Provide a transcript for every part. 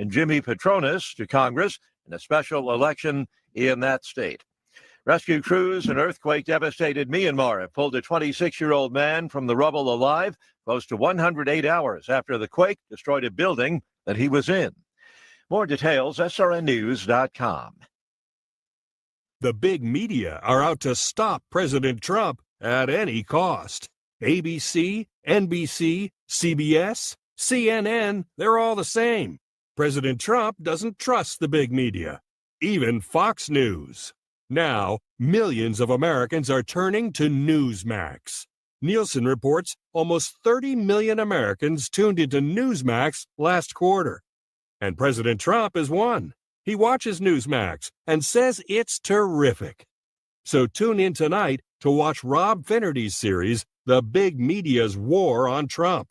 and Jimmy Petronas to Congress in a special election in that state. Rescue crews in earthquake-devastated Myanmar have pulled a 26-year-old man from the rubble alive close to 108 hours after the quake destroyed a building that he was in. More details, srnnews.com. The big media are out to stop President Trump at any cost. ABC, NBC, CBS, CNN, they're all the same. President Trump doesn't trust the big media, even Fox News. Now, millions of Americans are turning to Newsmax. Nielsen reports almost 30 million Americans tuned into Newsmax last quarter. And President Trump is one. He watches Newsmax and says it's terrific. So tune in tonight to watch Rob Finnerty's series, The Big Media's War on Trump.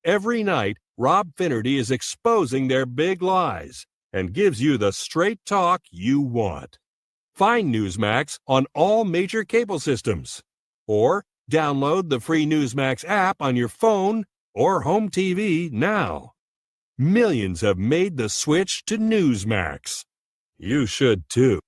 Every night, Rob Finnerty is exposing their big lies and gives you the straight talk you want. Find Newsmax on all major cable systems. Or download the free Newsmax app on your phone or home TV now. Millions have made the switch to Newsmax. You should too.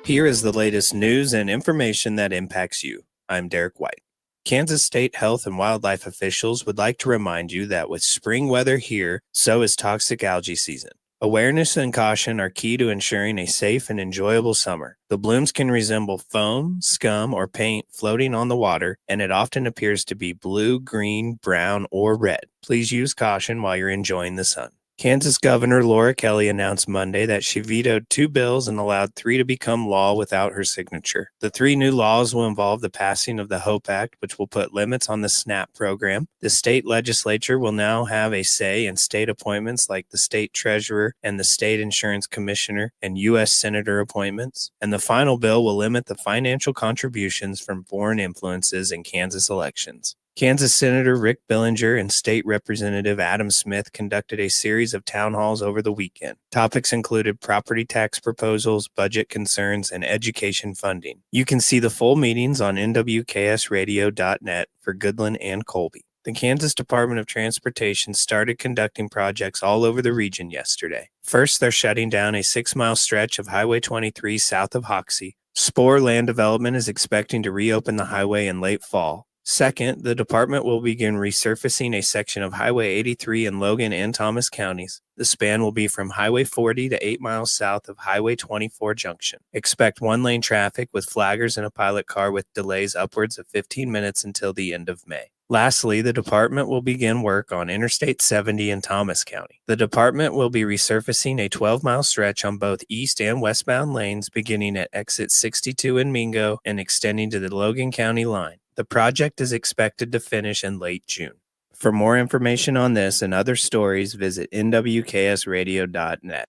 Here is the latest news and information that impacts you. I'm Derek White. Kansas State Health and Wildlife officials would like to remind you that with spring weather here, so is toxic algae season. Awareness and caution are key to ensuring a safe and enjoyable summer. The blooms can resemble foam, scum, or paint floating on the water, and it often appears to be blue, green, brown, or red. Please use caution while you're enjoying the sun. Kansas Governor Laura Kelly announced Monday that she vetoed 2 bills and allowed 3 to become law without her signature. The 3 new laws will involve the passing of the HOPE Act, which will put limits on the SNAP program. The state legislature will now have a say in state appointments like the state treasurer and the state insurance commissioner and U.S. senator appointments. And the final bill will limit the financial contributions from foreign influences in Kansas elections. Kansas Senator Rick Billinger and State Representative Adam Smith conducted a series of town halls over the weekend. Topics included property tax proposals, budget concerns, and education funding. You can see the full meetings on nwksradio.net for Goodland and Colby. The Kansas Department of Transportation started conducting projects all over the region yesterday. First, they're shutting down a 6-mile stretch of Highway 23 south of Hoxie. Spore Land Development is expecting to reopen the highway in late fall. Second, the department will begin resurfacing a section of Highway 83 in Logan and Thomas counties. The span will be from Highway 40 to 8 miles south of Highway 24 junction. Expect 1-lane traffic with flaggers and a pilot car with delays upwards of 15 minutes until the end of May. Lastly, the department will begin work on Interstate 70 in Thomas County. The department will be resurfacing a 12-mile stretch on both east and westbound lanes beginning at exit 62 in Mingo and extending to the Logan County line. The project is expected to finish in late June. For more information on this and other stories, visit nwksradio.net.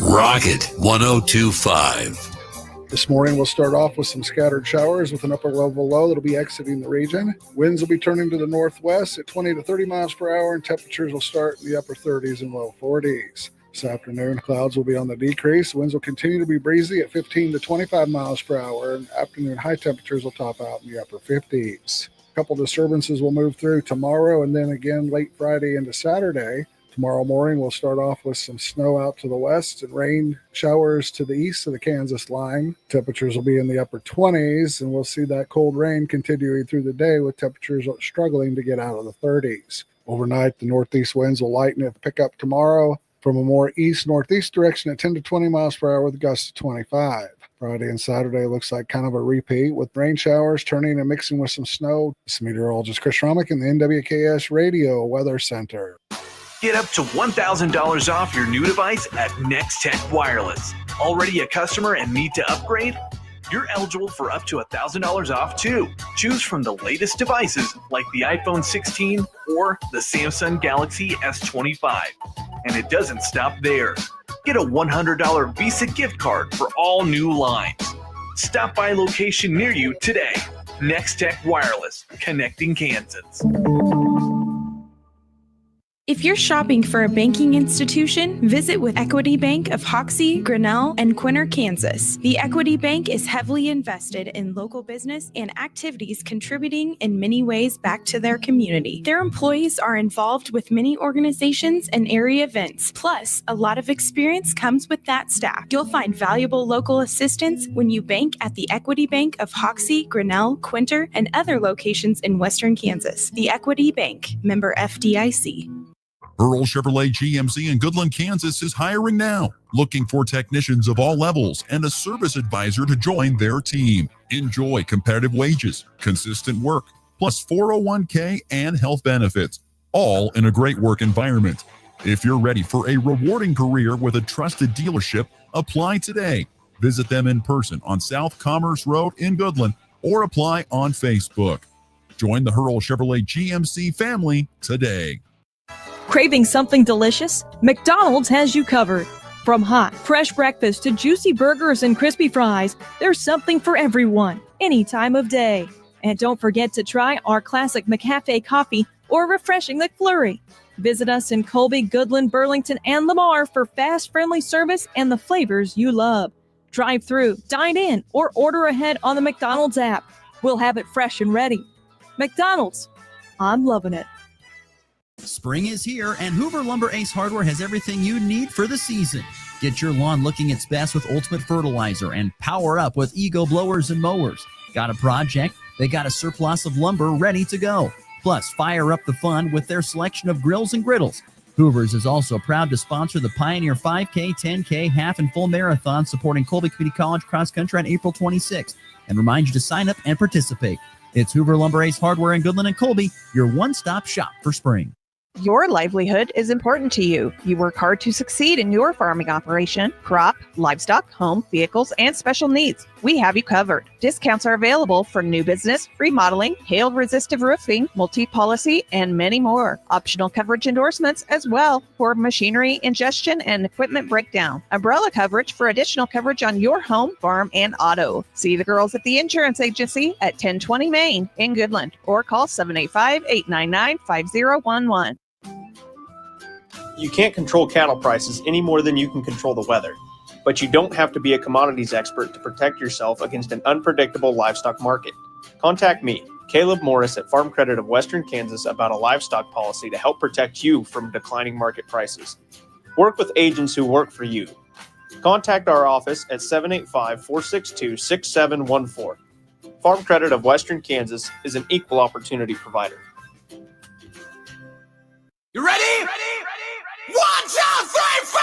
Rocket 1025. This morning we'll start off with some scattered showers with an upper level low that'll be exiting the region. Winds will be turning to the northwest at 20 to 30 miles per hour, and temperatures will start in the upper 30s and low 40s. This afternoon, clouds will be on the decrease. Winds will continue to be breezy at 15 to 25 miles per hour, and afternoon high temperatures will top out in the upper 50s. A couple disturbances will move through tomorrow and then again late Friday into Saturday. Tomorrow morning, we'll start off with some snow out to the west and rain showers to the east of the Kansas line. Temperatures will be in the upper 20s, and we'll see that cold rain continuing through the day with temperatures struggling to get out of the 30s. Overnight, the northeast winds will lighten and pick up tomorrow from a more east-northeast direction at 10 to 20 miles per hour with gusts of 25. Friday and Saturday looks like kind of a repeat with rain showers turning and mixing with some snow. This is meteorologist Chris Romick in the NWKS Radio Weather Center. Get up to $1,000 off your new device at Next Tech Wireless. Already a customer and need to upgrade? You're eligible for up to $1,000 off too. Choose from the latest devices like the iPhone 16 or the Samsung Galaxy S25. And it doesn't stop there. Get a $100 Visa gift card for all new lines. Stop by a location near you today. Next Tech Wireless, connecting Kansas. If you're shopping for a banking institution, visit with Equity Bank of Hoxie, Grinnell, and Quinter, Kansas. The Equity Bank is heavily invested in local business and activities contributing in many ways back to their community. Their employees are involved with many organizations and area events. Plus, a lot of experience comes with that staff. You'll find valuable local assistance when you bank at the Equity Bank of Hoxie, Grinnell, Quinter, and other locations in Western Kansas. The Equity Bank, member FDIC. Earl Chevrolet GMC in Goodland, Kansas is hiring now, looking for technicians of all levels and a service advisor to join their team. Enjoy competitive wages, consistent work, plus 401k and health benefits, all in a great work environment. If you're ready for a rewarding career with a trusted dealership, apply today. Visit them in person on South Commerce Road in Goodland or apply on Facebook. Join the Earl Chevrolet GMC family today. Craving something delicious? McDonald's has you covered. From hot, fresh breakfast to juicy burgers and crispy fries, there's something for everyone, any time of day. And don't forget to try our classic McCafe coffee or refreshing McFlurry. Visit us in Colby, Goodland, Burlington, and Lamar for fast, friendly service and the flavors you love. Drive through, dine in, or order ahead on the McDonald's app. We'll have it fresh and ready. McDonald's, I'm loving it. Spring is here, and Hoover Lumber Ace Hardware has everything you need for the season. Get your lawn looking its best with Ultimate Fertilizer and power up with Ego blowers and mowers. Got a project? They got a surplus of lumber ready to go. Plus, fire up the fun with their selection of grills and griddles. Hoover's is also proud to sponsor the Pioneer 5K, 10K, half, and full marathon supporting Colby Community College cross country on April 26th, and remind you to sign up and participate. It's Hoover Lumber Ace Hardware in Goodland and Colby, your one-stop shop for spring. Your livelihood is important to you. You work hard to succeed in your farming operation, crop, livestock, home, vehicles, and special needs. We have you covered. Discounts are available for new business, remodeling, hail-resistive roofing, multi-policy, and many more. Optional coverage endorsements as well for machinery ingestion and equipment breakdown. Umbrella coverage for additional coverage on your home, farm, and auto. See the girls at the insurance agency at 1020 Main in Goodland or call 785-899-5011. You can't control cattle prices any more than you can control the weather, but you don't have to be a commodities expert to protect yourself against an unpredictable livestock market. Contact me, Caleb Morris at Farm Credit of Western Kansas, about a livestock policy to help protect you from declining market prices. Work with agents who work for you. Contact our office at 785-462-6714. Farm Credit of Western Kansas is an equal opportunity provider. You ready? One, two, three, four!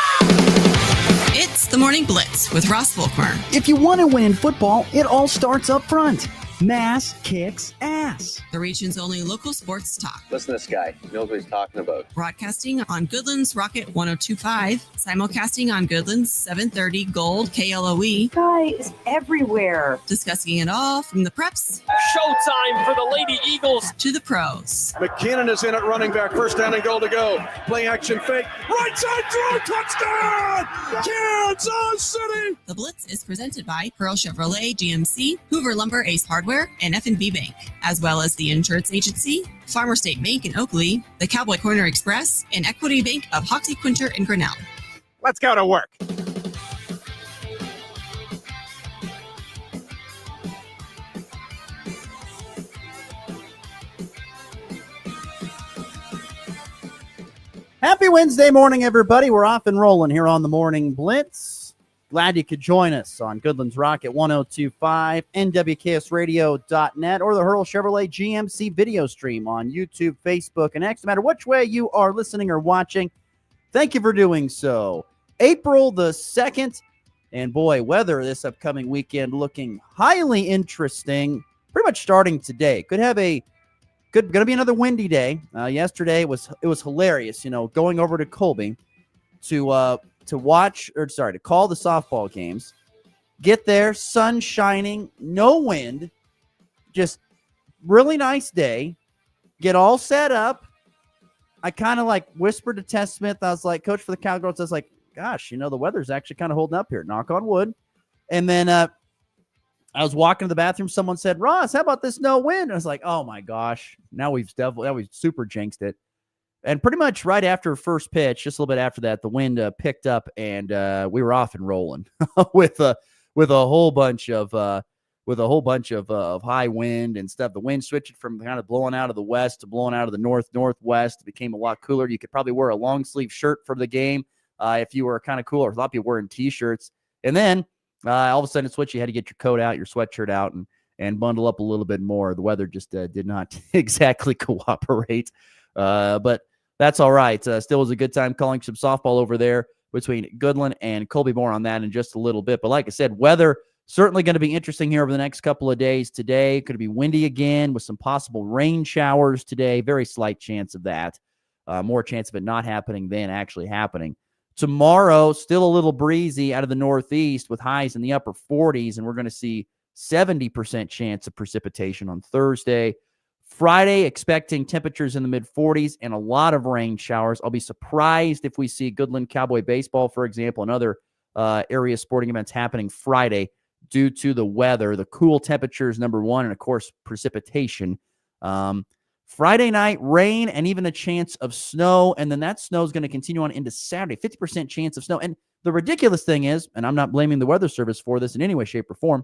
It's the Morning Blitz with Ross Volkmer. If you want to win in football, it all starts up front. Mass kicks ass. The region's only local sports talk. Listen to this guy. He knows what he's talking about. Broadcasting on Goodland's Rocket 102.5. Simulcasting on Goodland's 730 Gold KLOE. Guys everywhere. Discussing it all from the preps. Showtime for the Lady Eagles. To the pros. McKinnon is in at running back. First down and goal to go. Play action fake. Right side throw. Touchdown! Kansas City! The Blitz is presented by Earl Chevrolet GMC, Hoover Lumber Ace Hardware, and F&B Bank, as well as the Insurance Agency, Farmer State Bank in Oakley, the Cowboy Corner Express, and Equity Bank of Hoxie, Quinter, and Grinnell. Let's go to work. Happy Wednesday morning, everybody. We're off and rolling here on the Morning Blitz. Glad you could join us on Goodland's Rocket 102.5, NWKSradio.net, or the Earl Chevrolet GMC video stream on YouTube, Facebook, and X. No matter which way you are listening or watching, thank you for doing so. April the 2nd, and boy, weather this upcoming weekend looking highly interesting. Pretty much starting today. Going to be another windy day. Yesterday it was hilarious, going over to Colby to call the softball games, get there, sun shining, no wind, just really nice day, get all set up. I kind of whispered to Tess Smith. I was like, coach for the Cowgirls, I was like, gosh, the weather's actually kind of holding up here, knock on wood. And then I was walking to the bathroom. Someone said, Ross, how about this no wind? I was like, oh my gosh, now we've super jinxed it. And pretty much right after first pitch, just a little bit after that, the wind picked up, and we were off and rolling with a whole bunch of high wind and stuff. The wind switched from kind of blowing out of the west to blowing out of the northwest. It became a lot cooler. You could probably wear a long sleeve shirt for the game if you were kind of cooler. A lot of people wearing t-shirts, and then all of a sudden it switched. You had to get your coat out, your sweatshirt out, and bundle up a little bit more. The weather just did not exactly cooperate, but that's all right. Still was a good time calling some softball over there between Goodland and Colby. More on that in just a little bit. But like I said, weather certainly going to be interesting here over the next couple of days. Today could be windy again with some possible rain showers today. Very slight chance of that. More chance of it not happening than actually happening. Tomorrow, still a little breezy out of the northeast with highs in the upper 40s, and we're going to see 70% chance of precipitation on Thursday. Friday, expecting temperatures in the mid-40s and a lot of rain showers. I'll be surprised if we see Goodland Cowboy baseball, for example, and other area sporting events happening Friday due to the weather. The cool temperatures, number one, and, of course, precipitation. Friday night, rain and even a chance of snow, and then that snow is going to continue on into Saturday, 50% chance of snow. And the ridiculous thing is, and I'm not blaming the Weather Service for this in any way, shape, or form,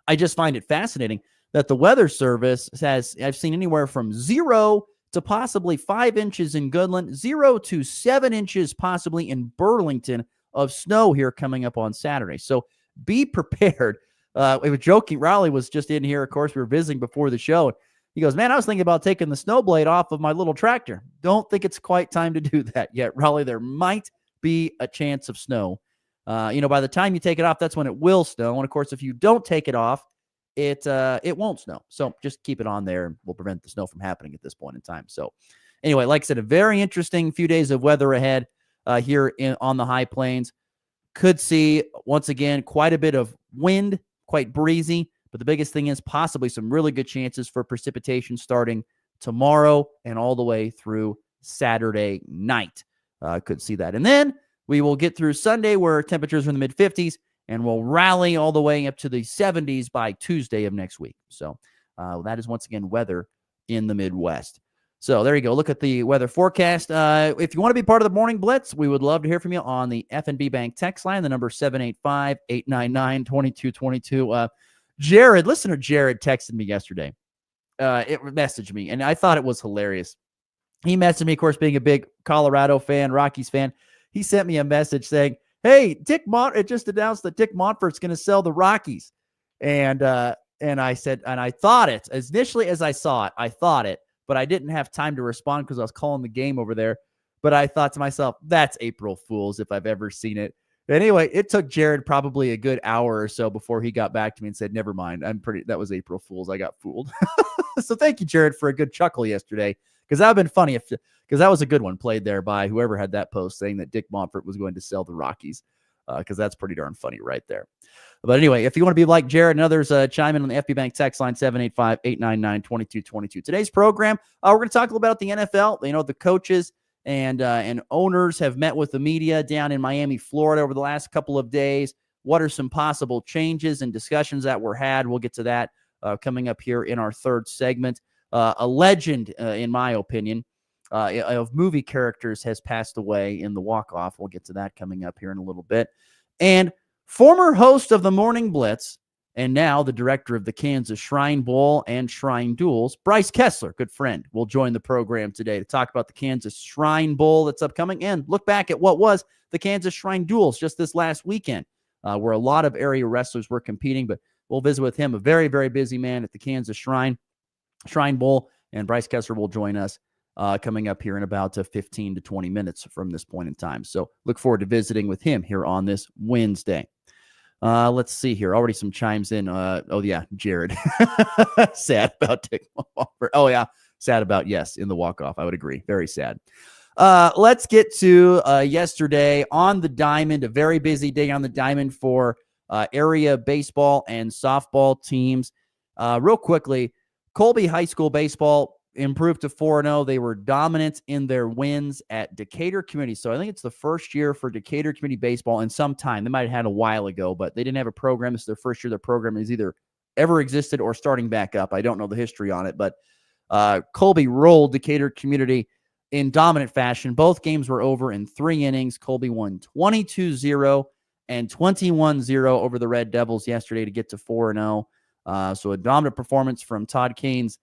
I just find it fascinating that the Weather Service has, I've seen anywhere from 0 to possibly 5 inches in Goodland, 0 to 7 inches possibly in Burlington of snow here coming up on Saturday. So be prepared. We were joking. Raleigh was just in here. Of course, we were visiting before the show. He goes, man, I was thinking about taking the snow blade off of my little tractor. Don't think it's quite time to do that yet, Raleigh. There might be a chance of snow. By the time you take it off, that's when it will snow. And of course, if you don't take it off, it won't snow. So just keep it on there, and we'll prevent the snow from happening at this point in time. So anyway, like I said, a very interesting few days of weather ahead here on the high plains. Could see, once again, quite a bit of wind, quite breezy. But the biggest thing is possibly some really good chances for precipitation starting tomorrow and all the way through Saturday night. Could see that. And then we will get through Sunday where temperatures are in the mid-50s, and we'll rally all the way up to the 70s by Tuesday of next week. So that is, once again, weather in the Midwest. So there you go. Look at the weather forecast. If you want to be part of the Morning Blitz, we would love to hear from you on the F&B Bank text line, the number 785-899-2222. Listener Jared texted me yesterday. It messaged me, and I thought it was hilarious. He messaged me, of course, being a big Colorado fan, Rockies fan. He sent me a message saying, hey, it just announced that Dick Montfort's going to sell the Rockies. And I said, and I thought it, as initially as I saw it, I thought it, but I didn't have time to respond because I was calling the game over there. But I thought to myself, that's April Fool's if I've ever seen it. Anyway, it took Jared probably a good hour or so before he got back to me and said, never mind. That was April Fool's. I got fooled. So thank you, Jared, for a good chuckle yesterday, because that would have been funny because that was a good one played there by whoever had that post saying that Dick Montfort was going to sell the Rockies, because that's pretty darn funny right there. But anyway, if you want to be like Jared and others, chime in on the FB Bank text line, 785-899-2222. Today's program, we're going to talk a little about the NFL. The coaches and owners have met with the media down in Miami, Florida over the last couple of days. What are some possible changes and discussions that were had? We'll get to that coming up here in our third segment. A legend, in my opinion, of movie characters has passed away in the walk-off. We'll get to that coming up here in a little bit. And former host of the Morning Blitz, and now the director of the Kansas Shrine Bowl and Shrine Duels, Bryce Kessler, good friend, will join the program today to talk about the Kansas Shrine Bowl that's upcoming and look back at what was the Kansas Shrine Duels just this last weekend, where a lot of area wrestlers were competing. But we'll visit with him, a very, very busy man at the Kansas Shrine Bowl, and Bryce Kessler will join us coming up here in about 15 to 20 minutes from this point in time. So look forward to visiting with him here on this Wednesday. Let's see here. Already some chimes in. Jared. Sad about Dick Montfort. Oh, yeah. Sad about, yes, in the walk-off. I would agree. Very sad. Let's get to yesterday on the diamond, a very busy day on the diamond for area baseball and softball teams. Real quickly, Colby High School baseball improved to 4-0. They were dominant in their wins at Decatur Community. So I think it's the first year for Decatur Community baseball in some time. They might have had a while ago, but they didn't have a program. This is their first year. Their program has either ever existed or starting back up. I don't know the history on it, but Colby rolled Decatur Community in dominant fashion. Both games were over in 3 innings. Colby won 22-0 and 21-0 over the Red Devils yesterday to get to 4-0. So a dominant performance from Todd Kane's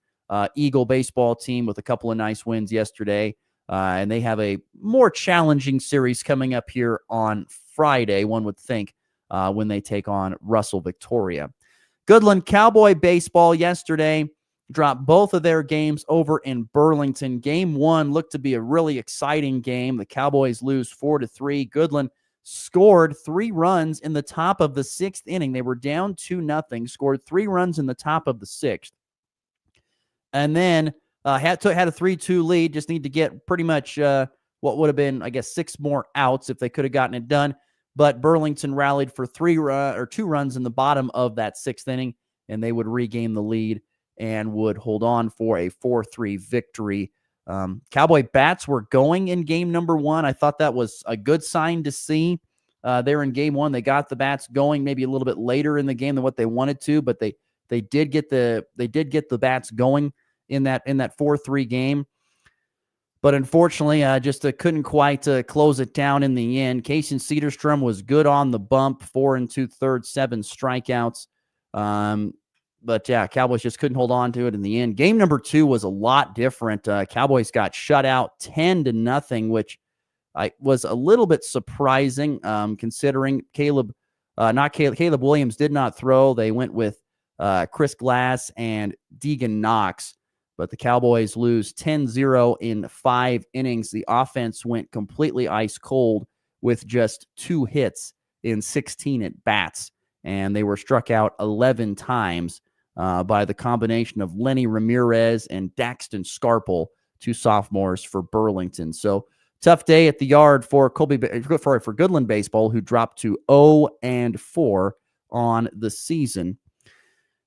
Eagle baseball team with a couple of nice wins yesterday. And they have a more challenging series coming up here on Friday, one would think, when they take on Russell Victoria. Goodland Cowboy baseball yesterday dropped both of their games over in Burlington. Game 1 looked to be a really exciting game. The Cowboys lose 4-3. Goodland scored 3 runs in the top of the 6th inning. They were down 2-0, scored 3 runs in the top of the 6th. And then had a 3-2 lead, just need to get pretty much what would have been, I guess, 6 more outs if they could have gotten it done. But Burlington rallied for 2 runs in the bottom of that 6th inning, and they would regain the lead and would hold on for a 4-3 victory. Cowboy bats were going in game number 1. I thought that was a good sign to see. They were in game 1. They got the bats going maybe a little bit later in the game than what they wanted to, but they did get the bats going in that 4-3 game. But unfortunately, just couldn't quite close it down in the end. Casey Cedarstrom was good on the bump, 4 2/3, 7 strikeouts. But yeah, Cowboys just couldn't hold on to it in the end. Game number 2 was a lot different. Cowboys got shut out 10-0, which was a little bit surprising considering Caleb Williams did not throw. They went with Chris Glass and Deegan Knox. But the Cowboys lose 10-0 in 5 innings. The offense went completely ice cold with just 2 hits in 16 at-bats. And they were struck out 11 times by the combination of Lenny Ramirez and Daxton Scarpel, 2 sophomores for Burlington. So tough day at the yard for Goodland baseball, who dropped to 0-4 on the season.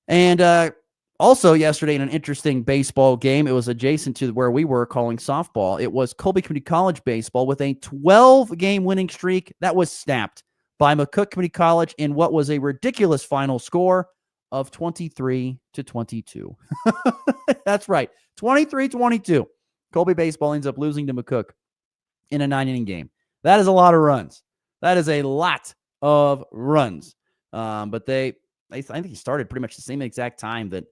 And also yesterday in an interesting baseball game, it was adjacent to where we were calling softball. It was Colby Community College baseball with a 12-game winning streak that was snapped by McCook Community College in what was a ridiculous final score of 23-22. That's right, 23-22. Colby baseball ends up losing to McCook in a 9-inning game. That is a lot of runs. That is a lot of runs. But I think he started pretty much the same exact time that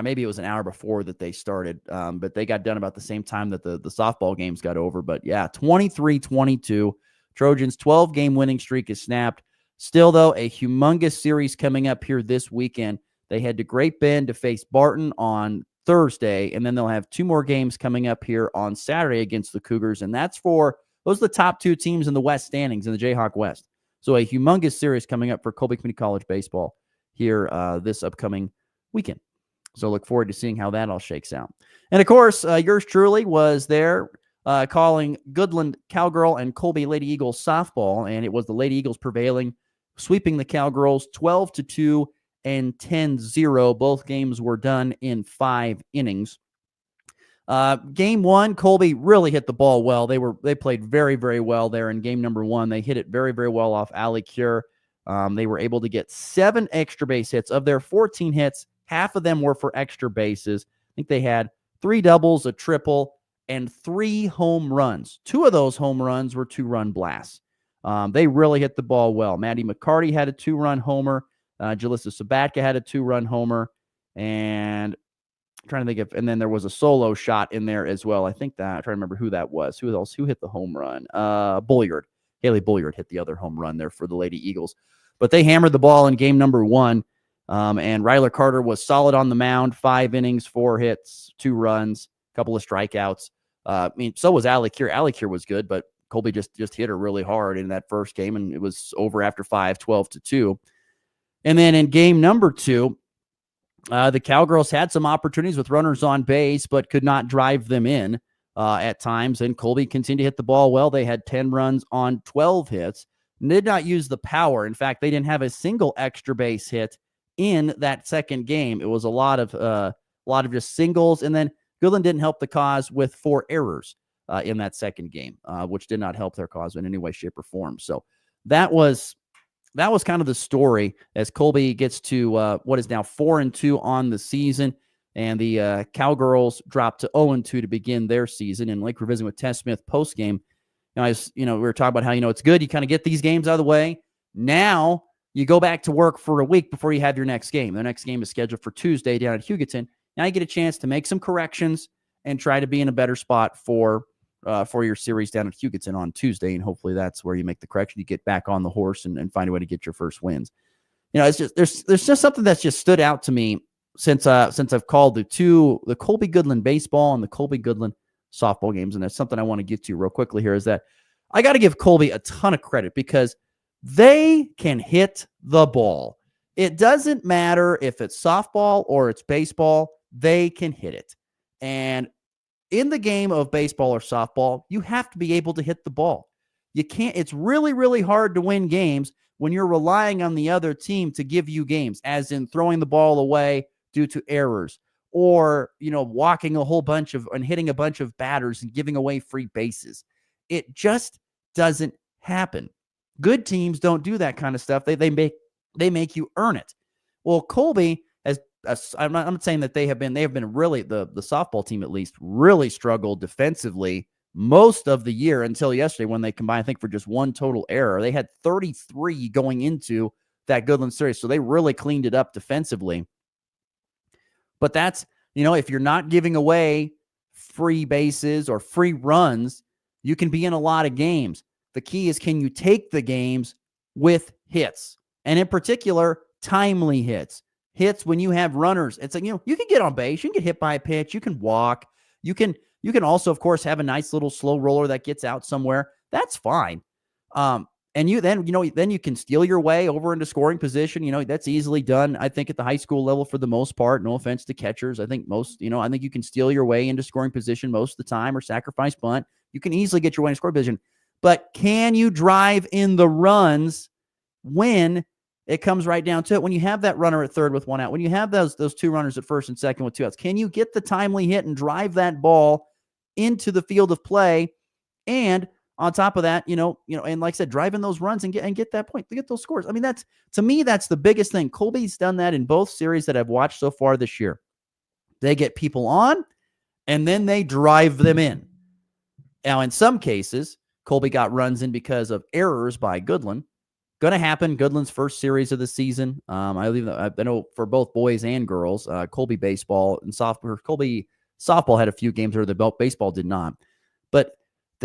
maybe it was an hour before that they started, but they got done about the same time that the softball games got over. But yeah, 23-22. Trojans' 12-game winning streak is snapped. Still, though, a humongous series coming up here this weekend. They head to Great Bend to face Barton on Thursday, and then they'll have 2 more games coming up here on Saturday against the Cougars, and those are the top 2 teams in the West standings in the Jayhawk West. So a humongous series coming up for Colby Community College baseball here this upcoming weekend. So look forward to seeing how that all shakes out. And, of course, yours truly was there calling Goodland Cowgirl and Colby Lady Eagles softball, and it was the Lady Eagles prevailing, sweeping the Cowgirls 12-2 and 10-0. Both games were done in 5 innings. Game 1, Colby really hit the ball well. They played very, very well there in game number 1. They hit it very, very well off Ali Cure. They were able to get 7 extra base hits. Of their 14 hits, half of them were for extra bases. I think they had 3 doubles, a triple, and 3 home runs. 2 of those home runs were 2-run blasts. They really hit the ball well. Maddie McCarty had a 2-run homer. Jalissa Sabatka had a 2-run homer. And I'm trying to think and then there was a solo shot in there as well. I'm trying to remember who that was. Who hit the home run? Bulliard. Haley Bulliard hit the other home run there for the Lady Eagles. But they hammered the ball in game number 1. And Ryler Carter was solid on the mound, 5 innings, 4 hits, 2 runs, a couple of strikeouts. So was Ali Cure. Ali Cure was good, but Colby just hit her really hard in that first game, and it was over after 5, 12-2. And then in game number 2, the Cowgirls had some opportunities with runners on base, but could not drive them in at times, and Colby continued to hit the ball well. They had 10 runs on 12 hits, did not use the power. In fact, they didn't have a single extra base hit in that second game. It was a lot of just singles, and then Goodland didn't help the cause with 4 errors in that second game, which did not help their cause in any way, shape, or form. So that was kind of the story as Colby gets to what is now 4-2 on the season. And the Cowgirls dropped to 0-2 to begin their season. And like we're visiting with Tess Smith post game, we were talking about how it's good. You kind of get these games out of the way. Now you go back to work for a week before you have your next game. The next game is scheduled for Tuesday down at Hugoton. Now you get a chance to make some corrections and try to be in a better spot for your series down at Hugoton on Tuesday. And hopefully that's where you make the correction. You get back on the horse and find a way to get your first wins. It's just there's just something that's just stood out to me since I've called the Colby Goodland baseball and the Colby Goodland softball games. And that's something I want to get to real quickly here, is that I got to give Colby a ton of credit because they can hit the ball. It doesn't matter if it's softball or it's baseball, they can hit it. And in the game of baseball or softball, you have to be able to hit the ball. You can't, it's really, really hard to win games when you're relying on the other team to give you games, as in throwing the ball away due to errors, or, walking a whole bunch of and hitting a bunch of batters and giving away free bases. It just doesn't happen. Good teams don't do that kind of stuff. They make you earn it. Well, Colby has, I'm not saying that they have been really, the softball team at least, really struggled defensively most of the year until yesterday, when they combined, I think, for just one total error. They had 33 going into that Goodland series, so they really cleaned it up defensively. But that's, if you're not giving away free bases or free runs, you can be in a lot of games. The key is, can you take the games with hits? And in particular, timely hits. Hits when you have runners. It's like, you can get on base, you can get hit by a pitch, you can walk, you can also, of course, have a nice little slow roller that gets out somewhere. That's fine. And then you can steal your way over into scoring position. That's easily done, I think, at the high school level for the most part. No offense to catchers. I think I think you can steal your way into scoring position most of the time, or sacrifice bunt. You can easily get your way into scoring position. But can you drive in the runs when it comes right down to it? When you have that runner at third with one out, when you have those two runners at first and second with two outs, can you get the timely hit and drive that ball into the field of play? And on top of that, and like I said, driving those runs and get that point, to get those scores. I mean, to me, that's the biggest thing. Colby's done that in both series that I've watched so far this year. They get people on, and then they drive them in. Now, in some cases, Colby got runs in because of errors by Goodland. Going to happen. Goodland's first series of the season. I know for both boys and girls, Colby baseball and softball. Colby softball had a few games where the baseball did not. But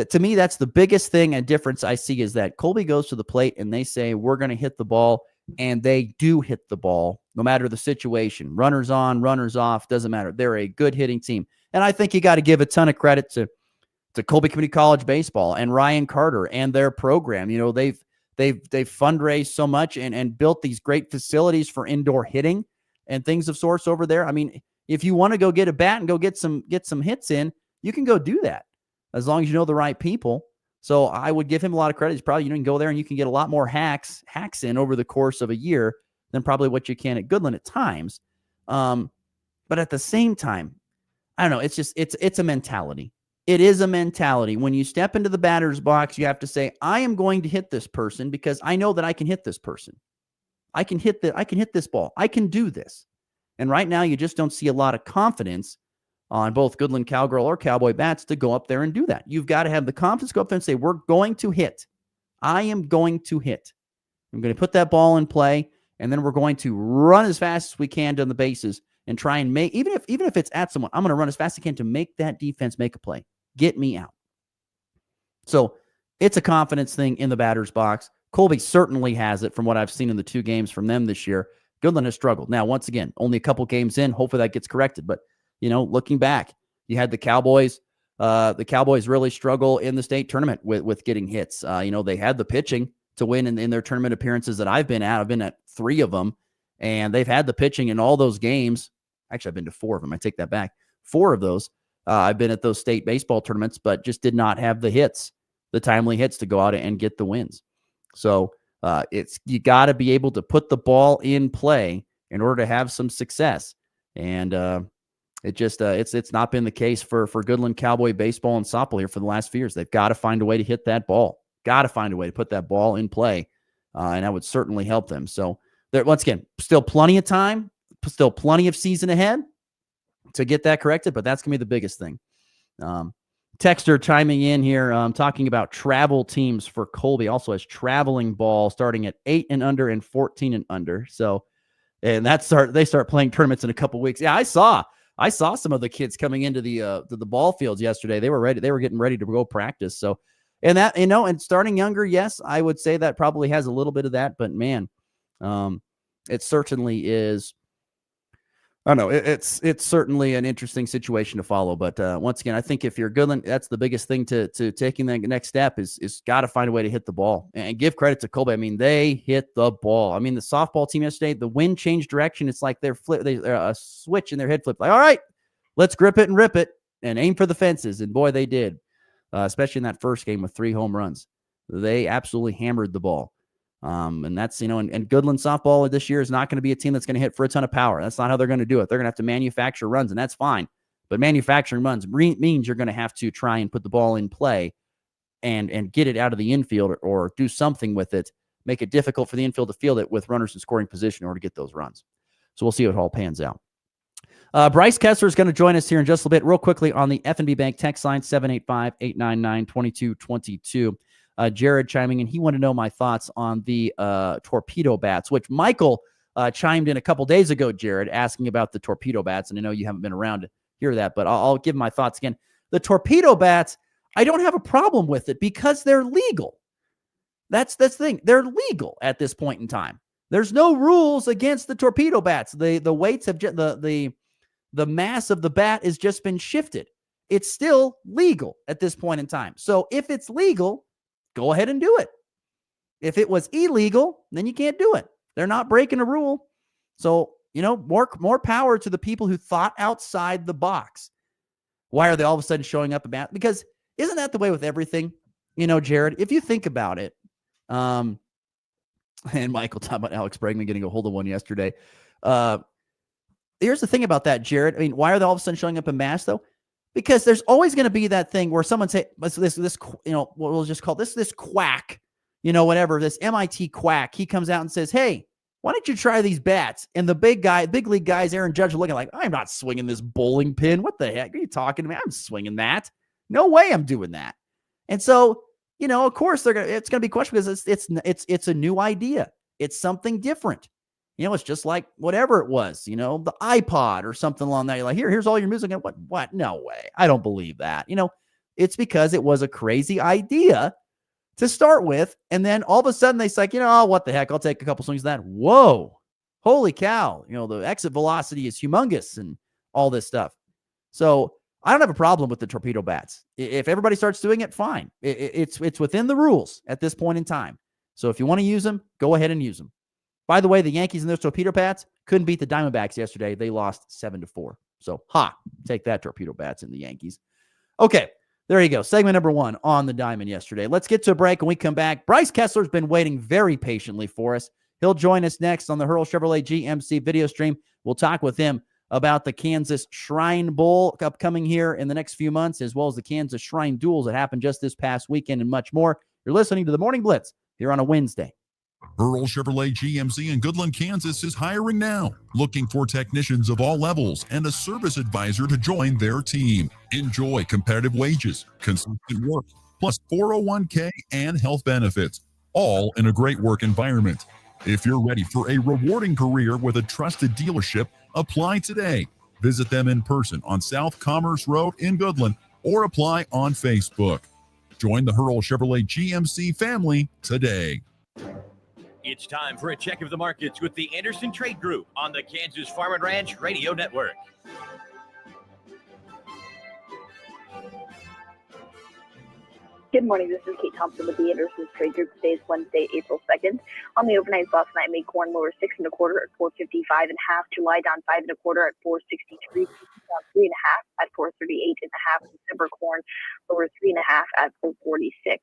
to me, that's the biggest thing and difference I see, is that Colby goes to the plate and they say, we're going to hit the ball, and they do hit the ball no matter the situation. Runners on, runners off, doesn't matter. They're a good hitting team. And I think you got to give a ton of credit to Colby Community College baseball and Ryan Carter and their program. They've fundraised so much and built these great facilities for indoor hitting and things of sorts over there. I mean, if you want to go get a bat and go get some hits in, you can go do that, as long as you know the right people. So I would give him a lot of credit. It's probably, you can go there and you can get a lot more hacks in over the course of a year than probably what you can at Goodland at times. But at the same time, I don't know. It's a mentality. It is a mentality. When you step into the batter's box, you have to say, I am going to hit this person because I know that I can hit this person. I can hit this ball. I can do this. And right now, you just don't see a lot of confidence on both Goodland Cowgirl or Cowboy bats to go up there and do that. You've got to have the confidence to go up there and say, we're going to hit. I am going to hit. I'm going to put that ball in play, and then we're going to run as fast as we can down the bases and try and make, even if it's at someone, I'm going to run as fast as I can to make that defense make a play. Get me out. So it's a confidence thing in the batter's box. Colby certainly has it from what I've seen in the two games from them this year. Goodland has struggled. Now, once again, only a couple games in. Hopefully that gets corrected. But, looking back, you had the Cowboys. The Cowboys really struggle in the state tournament with getting hits. They had the pitching to win in their tournament appearances that I've been at. I've been at 3 of them, and they've had the pitching in all those games. Actually, I've been to 4 of them. I take that back. 4 of those. I've been at those state baseball tournaments, but just did not have the timely hits to go out and get the wins. So you got to be able to put the ball in play in order to have some success. And it's not been the case for Goodland Cowboy baseball and softball here for the last few years. They've got to find a way to hit that ball. Got to find a way to put that ball in play, and that would certainly help them. So once again, still plenty of time, still plenty of season ahead. to get that corrected, but that's going to be the biggest thing. Texter chiming in here, talking about travel teams for Colby. Also has traveling ball starting at 8 and under and 14 and under. So, and they start playing tournaments in a couple weeks. Yeah, I saw some of the kids coming into the ball fields yesterday. They were ready. They were getting ready to go practice. So, and that, and starting younger, yes, I would say that probably has a little bit of that. But man, it certainly is. I don't know. It's certainly an interesting situation to follow. But once again, I think if you're Goodland, that's the biggest thing to taking the next step is got to find a way to hit the ball and give credit to Colby. I mean, they hit the ball. I mean, the softball team yesterday, the wind changed direction. It's like they're a switch in their head flipped. Like, all right, let's grip it and rip it and aim for the fences. And boy, they did, especially in that first game with 3 home runs. They absolutely hammered the ball. And that's, and Goodland softball this year is not going to be a team that's going to hit for a ton of power. That's not how they're going to do it. They're going to have to manufacture runs, and that's fine. But manufacturing runs means you're going to have to try and put the ball in play and get it out of the infield or do something with it, make it difficult for the infield to field it with runners in scoring position in order to get those runs. So we'll see how it all pans out. Bryce Kessler is going to join us here in just a bit. Real quickly on the F&B Bank text line, 785-899-2222. Jared chiming in. He wanted to know my thoughts on the torpedo bats, which Michael chimed in a couple days ago, Jared, asking about the torpedo bats. And I know you haven't been around to hear that, but I'll give my thoughts again. The torpedo bats, I don't have a problem with it because they're legal. That's the thing. They're legal at this point in time. There's no rules against the torpedo bats. The weights have the mass of the bat has just been shifted. It's still legal at this point in time. So if it's legal, go ahead and do it. If it was illegal, then you can't do it. They're not breaking a rule. So, more power to the people who thought outside the box. Why are they all of a sudden showing up about? Because isn't that the way with everything? Jared, if you think about it, and Michael talking about Alex Bregman getting a hold of one yesterday. Here's the thing about that, Jared. I mean, why are they all of a sudden showing up in mass though? Because there's always going to be that thing where someone say this, we'll just call this quack, whatever, this MIT quack. He comes out and says, "Hey, why don't you try these bats?" And the big league guys, Aaron Judge, are looking like, "I'm not swinging this bowling pin. What the heck are you talking to me? I'm swinging that. No way I'm doing that." And so, of course it's going to be questioned because it's a new idea. It's something different. It's just like whatever it was, the iPod or something along that. You're like, here's all your music. And what? No way. I don't believe that. It's because it was a crazy idea to start with. And then all of a sudden they say, what the heck? I'll take a couple swings of that. Whoa, holy cow. The exit velocity is humongous and all this stuff. So I don't have a problem with the torpedo bats. If everybody starts doing it, fine. It's within the rules at this point in time. So if you want to use them, go ahead and use them. By the way, the Yankees and those torpedo bats couldn't beat the Diamondbacks yesterday. They lost 7-4. So, take that, torpedo bats and the Yankees. Okay, there you go. Segment number 1 on the diamond yesterday. Let's get to a break. When we come back, Bryce Kessler's been waiting very patiently for us. He'll join us next on the Hurl Chevrolet GMC video stream. We'll talk with him about the Kansas Shrine Bowl upcoming here in the next few months, as well as the Kansas Shrine Duels that happened just this past weekend and much more. You're listening to the Morning Blitz here on a Wednesday. Earl Chevrolet GMC in Goodland, Kansas is hiring now, looking for technicians of all levels and a service advisor to join their team. Enjoy competitive wages, consistent work, plus 401k and health benefits, all in a great work environment. If you're ready for a rewarding career with a trusted dealership, apply today. Visit them in person on South Commerce Road in Goodland or apply on Facebook. Join the Hurl Chevrolet GMC family today. It's time for a check of the markets with the Anderson Trade Group on the Kansas Farm and Ranch Radio Network. Good morning. This is Kate Thompson with the Anderson's Trade Group. Today is Wednesday, April 2nd. On the overnight, last night made corn lower 6 1/4 at 455 1/2. July down 5 1/4 at 463. Down 3 1/2 at 438 1/2. December corn lower 3 1/2 at 446.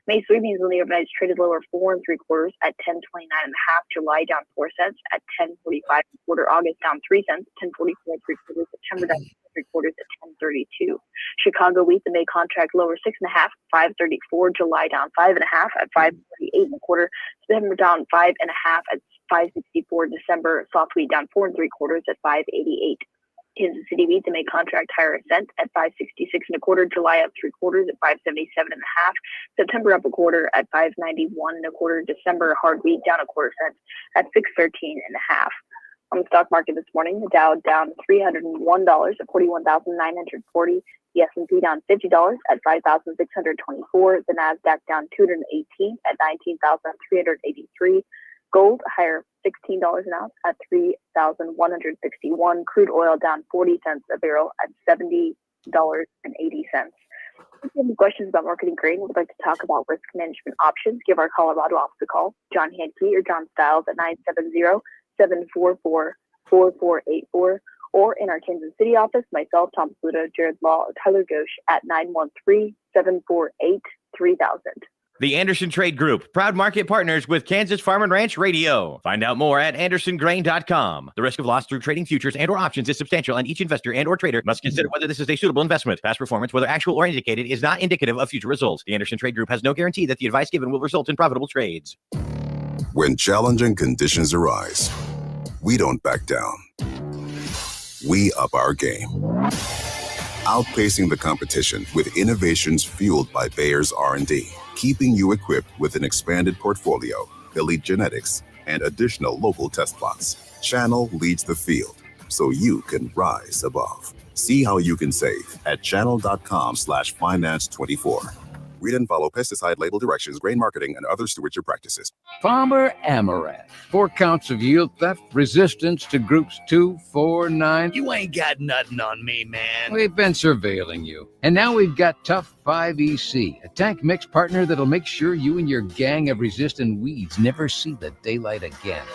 May soybeans on the overnight traded lower 4 3/4 at 10.29 1/2. July down 4 cents at 10.45 1/4. August down 3 cents, 10.44 3/4. September down 3/4 at 10.32. Chicago wheat, the May contract lower 6 1/2, 5.34. July down 5 1/2 at 5.48 1/4. September down 5 1/2 at 5.64. December soft wheat down 4 3/4 at 5.88. Kansas City wheat to make contract higher cent at 566 and a quarter. July up 3/4 at 577 and a half. September up a quarter at 591 and a quarter. December hard wheat down a quarter cent at 613 and a half. On the stock market this morning, the Dow down $301 at 41,940. The S&P down $50 at 5,624. The Nasdaq down 218 at 19,383. Gold higher $16 an ounce at 3,161. Crude oil down 40 cents a barrel at $70.80. If you have any questions about marketing grain or would like to talk about risk management options, give our Colorado office a call. John Hankey or John Stiles at 970-744-4484, or in our Kansas City office, myself, Tom Pluto, Jared Law, or Tyler Ghosh at 913-748-3000. The Anderson Trade Group, proud market partners with Kansas Farm and Ranch Radio. Find out more at andersongrain.com. The risk of loss through trading futures and or options is substantial, and each investor and or trader must consider whether this is a suitable investment. Past performance, whether actual or indicated, is not indicative of future results. The Anderson Trade Group has no guarantee that the advice given will result in profitable trades. When challenging conditions arise, we don't back down. We up our game. Outpacing the competition with innovations fueled by Bayer's R&D, keeping you equipped with an expanded portfolio, elite genetics, and additional local test plots. Channel leads the field, so you can rise above. See how you can save at channel.com/finance24. Read and follow pesticide label directions, grain marketing, and other stewardship practices. Farmer Amaranth. 4 counts of yield theft, resistance to groups 2, 4, 9. You ain't got nothing on me, man. We've been surveilling you. And now we've got Tough 5EC, a tank mix partner that'll make sure you and your gang of resistant weeds never see the daylight again.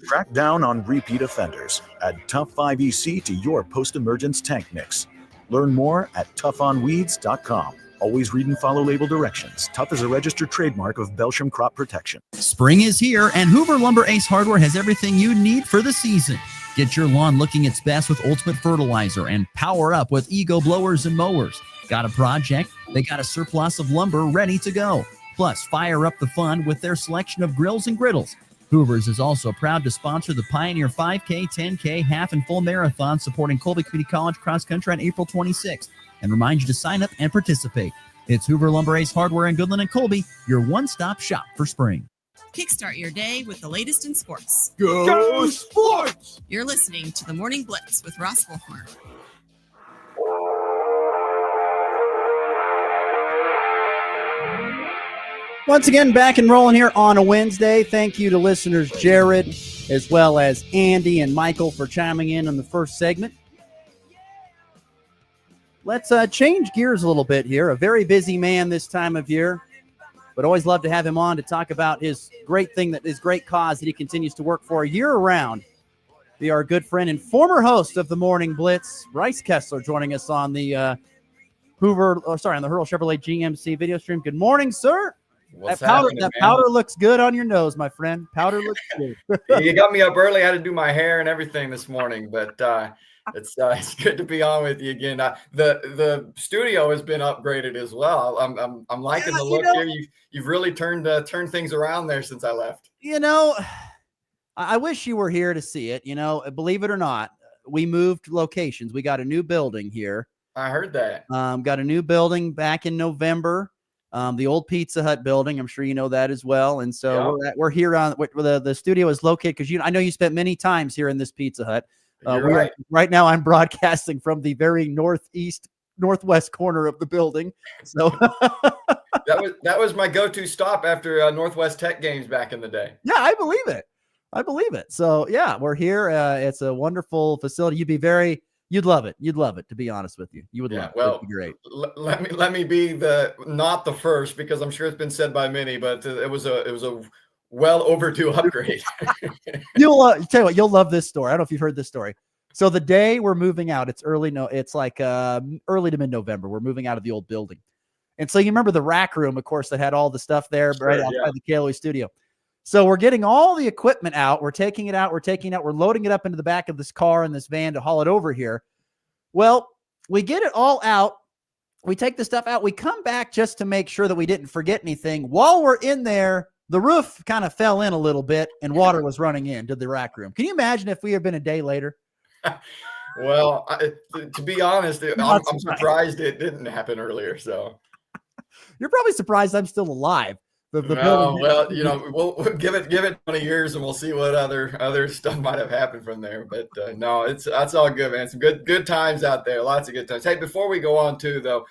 Crack down on repeat offenders. Add Tough 5EC to your post-emergence tank mix. Learn more at toughnweeds.com. Always read and follow label directions. Tough is a registered trademark of Belgium Crop Protection. Spring is here, and Hoover Lumber Ace Hardware has everything you need for the season. Get your lawn looking its best with Ultimate Fertilizer and power up with Ego blowers and mowers. Got a project? They got a surplus of lumber ready to go. Plus, fire up the fun with their selection of grills and griddles. Hoover's is also proud to sponsor the Pioneer 5K, 10K, half, and full marathon supporting Colby Community College cross country on April 26th. And remind you to sign up and participate. It's Hoover Lumber Ace Hardware in Goodland and Colby, your one-stop shop for spring. Kickstart your day with the latest in sports. Go Sports! You're listening to the Morning Blitz with Ross Volkmer. Once again, back and rolling here on a Wednesday. Thank you to listeners Jared, as well as Andy and Michael for chiming in on the first segment. Let's change gears a little bit here. A very busy man this time of year, but always love to have him on to talk about his great cause that he continues to work for year-round. Be our good friend and former host of the Morning Blitz, Bryce Kessler, joining us on the on the Hurl Chevrolet GMC video stream. Good morning, sir. What's that powder looks good on your nose, my friend. Powder looks good. You got me up early. I had to do my hair and everything this morning, but it's good to be on with you again. The studio has been upgraded as well. I'm liking the look here. You've really turned things around there since I left. I wish you were here to see it. Believe it or not, we moved locations. We got a new building here. I heard that. Got a new building back in November. The old Pizza Hut building. I'm sure you know that as well. And so we're here on where the studio is located because I know you spent many times here in this Pizza Hut. Right now I'm broadcasting from the very northwest corner of the building. So that was my go-to stop after Northwest Tech games back in the day. Yeah, I believe it. So yeah, we're here. It's a wonderful facility. You'd love it. You'd love it, to be honest with you. You would love it. It'd be great. Let me be not the first, because I'm sure it's been said by many, but it was a well overdue upgrade. Tell you what, you'll love this story. I don't know if you've heard this story. So the day we're moving out, it's early to mid-November. We're moving out of the old building. And so you remember the rack room, of course, that had all the stuff there right outside the KLOE studio. So we're getting all the equipment out. We're taking it out. We're loading it up into the back of this car and this van to haul it over here. Well, we get it all out. We take the stuff out. We come back just to make sure that we didn't forget anything. While we're in there, the roof kind of fell in a little bit and water was running into the rack room. Can you imagine if we had been a day later? Well, to be honest, I'm surprised it didn't happen earlier. So you're probably surprised I'm still alive. The no, building. well, we'll give it 20 years and we'll see what other stuff might have happened from there. But no, that's all good, man. Some good times out there. Lots of good times. Hey, before we go on too, though,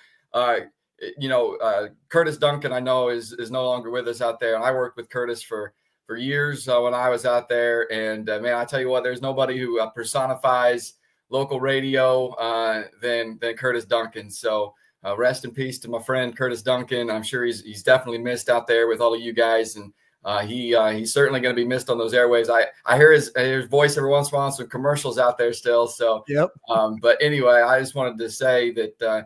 Curtis Duncan, I know is no longer with us out there, and I worked with Curtis for years when I was out there. And man, I tell you what, there's nobody who personifies local radio than Curtis Duncan. So. Rest in peace to my friend Curtis Duncan. I'm sure he's definitely missed out there with all of you guys, and he's certainly going to be missed on those airwaves. I hear his voice every once in a while on some commercials out there still. So, yep. But anyway, I just wanted to say that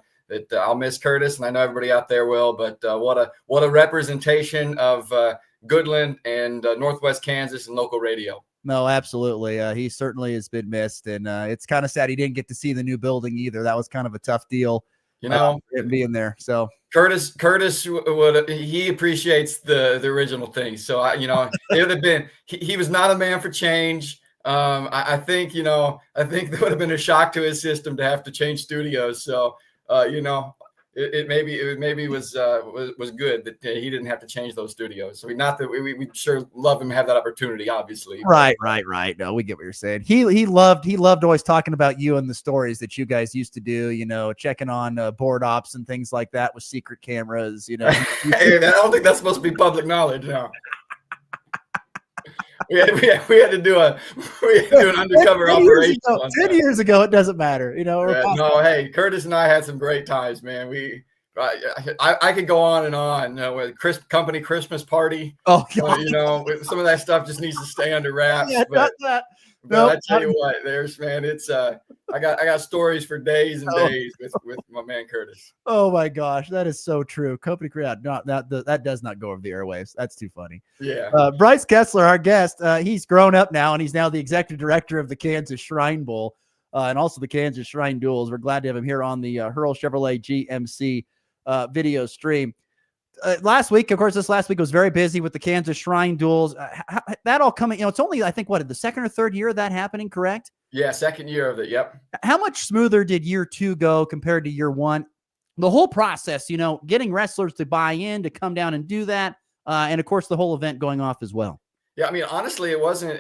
I'll miss Curtis, and I know everybody out there will. But what a representation of Goodland and Northwest Kansas and local radio. No, absolutely. He certainly has been missed, and it's kind of sad he didn't get to see the new building either. That was kind of a tough deal. It being there. So Curtis he appreciates the original thing. So it would have been, he was not a man for change. I think that would have been a shock to his system to have to change studios. So, it maybe was good that he didn't have to change those studios. So not that we sure love him to have that opportunity, obviously. Right. No, we get what you're saying. He loved always talking about you and the stories that you guys used to do, checking on board ops and things like that with secret cameras, Hey, I don't think that's supposed to be public knowledge. No. We had to do an undercover operation. 10 years ago, it doesn't matter, No, hey, Curtis and I had some great times, man. I could go on and on with company Christmas party. Oh, some of that stuff just needs to stay under wraps. Yeah, but I tell you what, it's I got stories for days and days with my man Curtis. Oh my gosh, that is so true. Company created that does not go over the airwaves. That's too funny. Yeah. Bryce Kessler, our guest, he's grown up now and he's now the executive director of the Kansas Shrine Bowl and also the Kansas Shrine Duels. We're glad to have him here on the Hurl Chevrolet GMC video stream. Last week was very busy with the Kansas Shrine Duels. That all coming, it's only, I think, the second or third year of that happening, correct? Yeah, second year of it. Yep. How much smoother did year 2 go compared to year 1? The whole process, getting wrestlers to buy in, to come down and do that. And of course, the whole event going off as well. Yeah, I mean, honestly, it wasn't.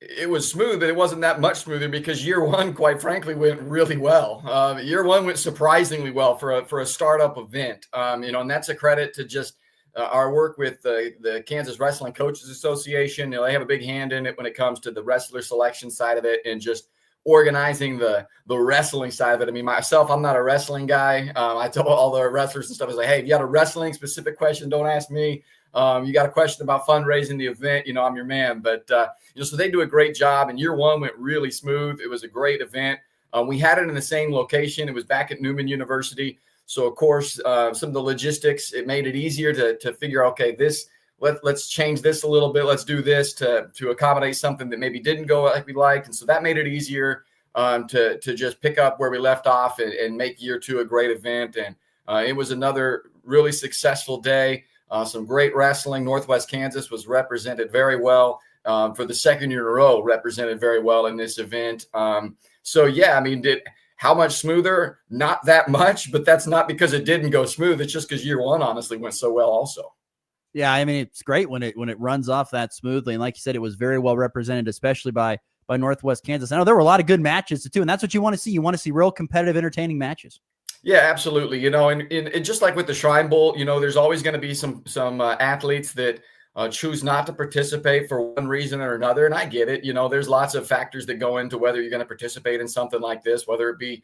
It was smooth, but it wasn't that much smoother because year 1, quite frankly, went really well. Year 1 went surprisingly well for a startup event. And that's a credit to just our work with the Kansas Wrestling Coaches Association. They have a big hand in it when it comes to the wrestler selection side of it and just organizing the wrestling side of it. I mean, myself, I'm not a wrestling guy. I told all the wrestlers and stuff, I was like, hey, if you got a wrestling specific question, don't ask me. You got a question about fundraising the event, I'm your man. But, so they do a great job. And year 1 went really smooth. It was a great event. We had it in the same location. It was back at Newman University. So, of course, some of the logistics, it made it easier to figure, okay, let's change this a little bit. Let's do this to accommodate something that maybe didn't go like we liked. And so that made it easier to just pick up where we left off and make year 2 a great event. And it was another really successful day. Some great wrestling. Northwest Kansas was represented very well for the second year in a row, represented very well in this event. How much smoother? Not that much, but that's not because it didn't go smooth. It's just because year 1 honestly went so well also. Yeah, I mean, it's great when it runs off that smoothly. And like you said, it was very well represented, especially by Northwest Kansas. I know there were a lot of good matches too, and that's what you want to see. You want to see real competitive, entertaining matches. Yeah, absolutely. And just like with the Shrine Bowl, there's always going to be some athletes that choose not to participate for one reason or another. And I get it. There's lots of factors that go into whether you're going to participate in something like this, whether it be,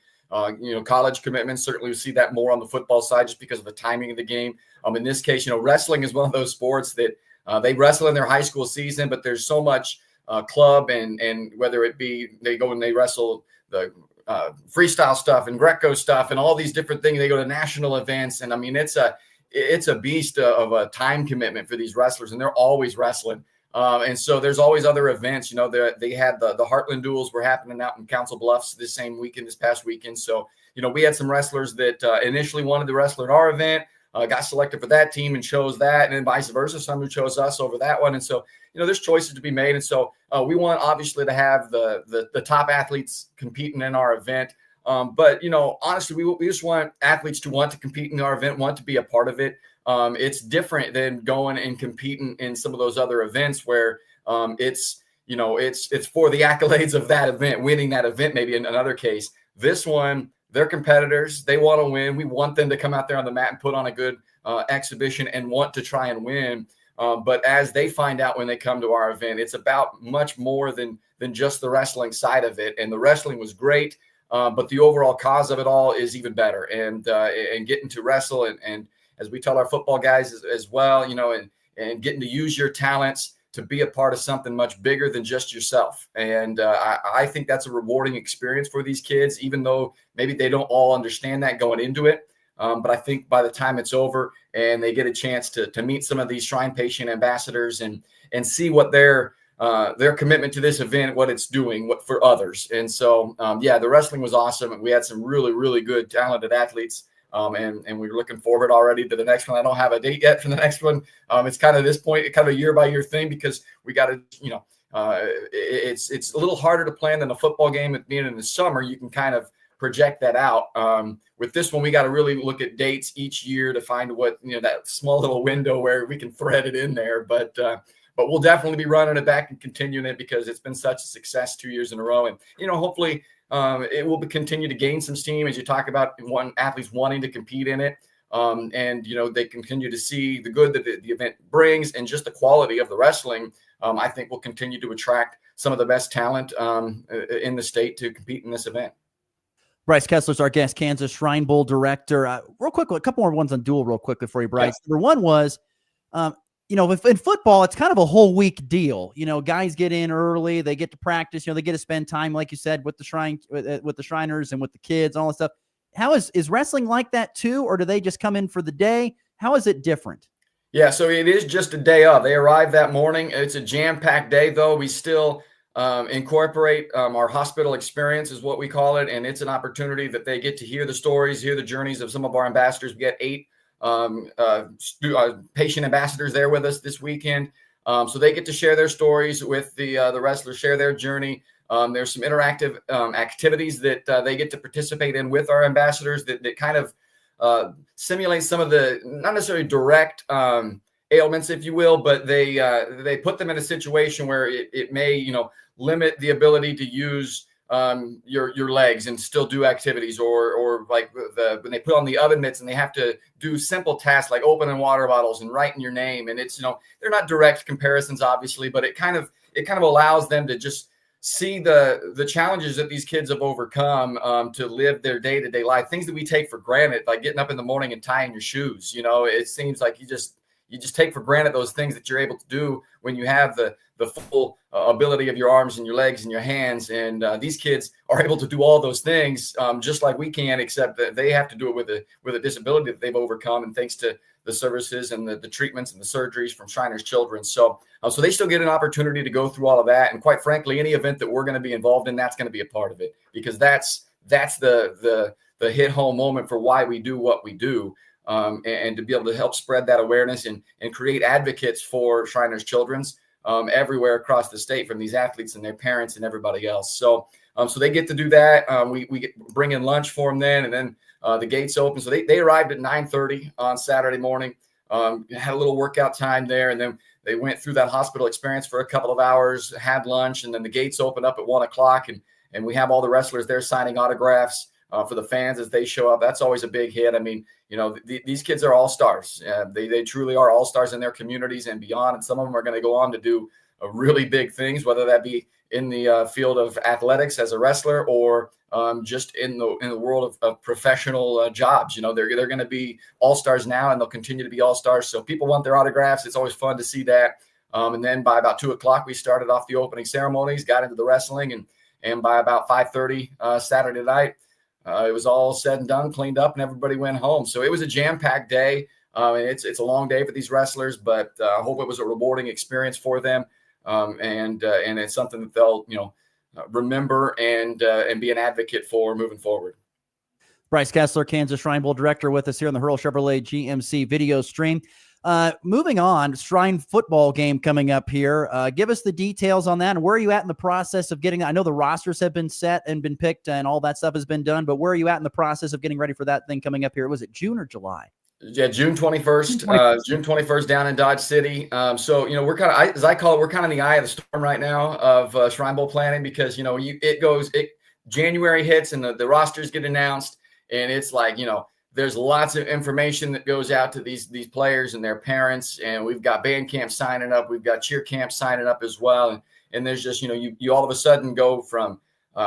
college commitments. Certainly we see that more on the football side just because of the timing of the game. In this case, wrestling is one of those sports that they wrestle in their high school season, but there's so much club and whether it be they go and they wrestle the freestyle stuff and Greco stuff and all these different things. They go to national events. And I mean, it's a beast of a time commitment for these wrestlers, and they're always wrestling. And so there's always other events. They had the Heartland Duels were happening out in Council Bluffs this past weekend. So, we had some wrestlers that initially wanted to wrestle at our event. got selected for that team and chose that, and then vice versa, some who chose us over that one. And so, there's choices to be made. And so we want obviously to have the top athletes competing in our event. But, honestly, we just want athletes to want to compete in our event, want to be a part of it. It's different than going and competing in some of those other events where it's for the accolades of that event, winning that event, maybe in another case. This one, they're competitors. They want to win. We want them to come out there on the mat and put on a good exhibition and want to try and win. But as they find out when they come to our event, it's about much more than just the wrestling side of it. And the wrestling was great, but the overall cause of it all is even better. And getting to wrestle and as we tell our football guys as well, and getting to use your talents to be a part of something much bigger than just yourself. And I think that's a rewarding experience for these kids, even though maybe they don't all understand that going into it. But I think by the time it's over and they get a chance to meet some of these Shrine Patient ambassadors and see what their commitment to this event, what it's doing for others. And so, the wrestling was awesome. We had some really, really good, talented athletes. And we're looking forward already to the next one. I don't have a date yet for the next one. It's kind of this point, kind of a year by year thing, because we got to, it's a little harder to plan than a football game at being in the summer. You can kind of project that out. With this one, we got to really look at dates each year to find what, that small little window where we can thread it in there. But we'll definitely be running it back and continuing it because it's been such a success 2 years in a row. And, hopefully, it will continue to gain some steam as you talk about athletes wanting to compete in it. And they continue to see the good that the event brings and just the quality of the wrestling. I think will continue to attract some of the best talent in the state to compete in this event. Bryce Kessler's our guest, Kansas Shrine Bowl director. Real quick, a couple more ones on dual real quickly for you, Bryce. Yeah. Number one was, if in football, it's kind of a whole week deal. Guys get in early, they get to practice, they get to spend time, like you said, with the Shriners and with the kids and all that stuff. How is wrestling like that too? Or do they just come in for the day? How is it different? Yeah, so it is just a day of. They arrive that morning. It's a jam-packed day, though. We still incorporate our hospital experience is what we call it. And it's an opportunity that they get to hear the stories, hear the journeys of some of our ambassadors. We get 8 patient ambassadors there with us this weekend. So they get to share their stories with the wrestlers, share their journey. There's some interactive activities that they get to participate in with our ambassadors that kind of simulate some of the not necessarily direct ailments, if you will, but they put them in a situation where it may, limit the ability to use your legs and still do activities, or like when they put on the oven mitts and they have to do simple tasks like opening water bottles and writing your name. And it's, they're not direct comparisons, obviously, but it kind of allows them to just see the challenges that these kids have overcome to live their day-to-day life, things that we take for granted, like getting up in the morning and tying your shoes. It seems like you just take for granted those things that you're able to do when you have the full ability of your arms and your legs and your hands. And these kids are able to do all those things just like we can, except that they have to do it with a disability that they've overcome. And thanks to the services and the treatments and the surgeries from Shriners Children. So they still get an opportunity to go through all of that. And quite frankly, any event that we're going to be involved in, that's going to be a part of it, because that's the hit home moment for why we do what we do. And to be able to help spread that awareness and create advocates for Shriners Children's everywhere across the state, from these athletes and their parents and everybody else. So they get to do that. We bring in lunch for them then, and then the gates open. So they arrived at 9:30 on Saturday morning, had a little workout time there, and then they went through that hospital experience for a couple of hours, had lunch, and then the gates open up at 1:00, and we have all the wrestlers there signing autographs for the fans as they show up. That's always a big hit. I mean, these kids are all-stars. They truly are all-stars in their communities and beyond. And some of them are going to go on to do really big things, whether that be in the field of athletics as a wrestler or just in the world of professional jobs. They're going to be all-stars now, and they'll continue to be all-stars. So people want their autographs. It's always fun to see that. And then by about 2:00, we started off the opening ceremonies, got into the wrestling, and by about 5:30 Saturday night, it was all said and done, cleaned up, and everybody went home. So it was a jam-packed day. And it's a long day for these wrestlers, but I hope it was a rewarding experience for them. And it's something that they'll, remember and be an advocate for moving forward. Bryce Kessler, Kansas Shrine Bowl director, with us here on the Hurl Chevrolet GMC video stream. Moving on, Shrine football game coming up here. Give us the details on that, and where are you at in the process of getting? I know the rosters have been set and been picked, and all that stuff has been done. But where are you at in the process of getting ready for that thing coming up here? Was it June or July? Yeah, June 21st. June 21st down in Dodge City. So we're kind of, as I call it, we're kind of in the eye of the storm right now of Shrine Bowl planning, because January hits and the rosters get announced, and it's like there's lots of information that goes out to these players and their parents, and we've got band camp signing up, we've got cheer camp signing up as well, and there's just you all of a sudden go from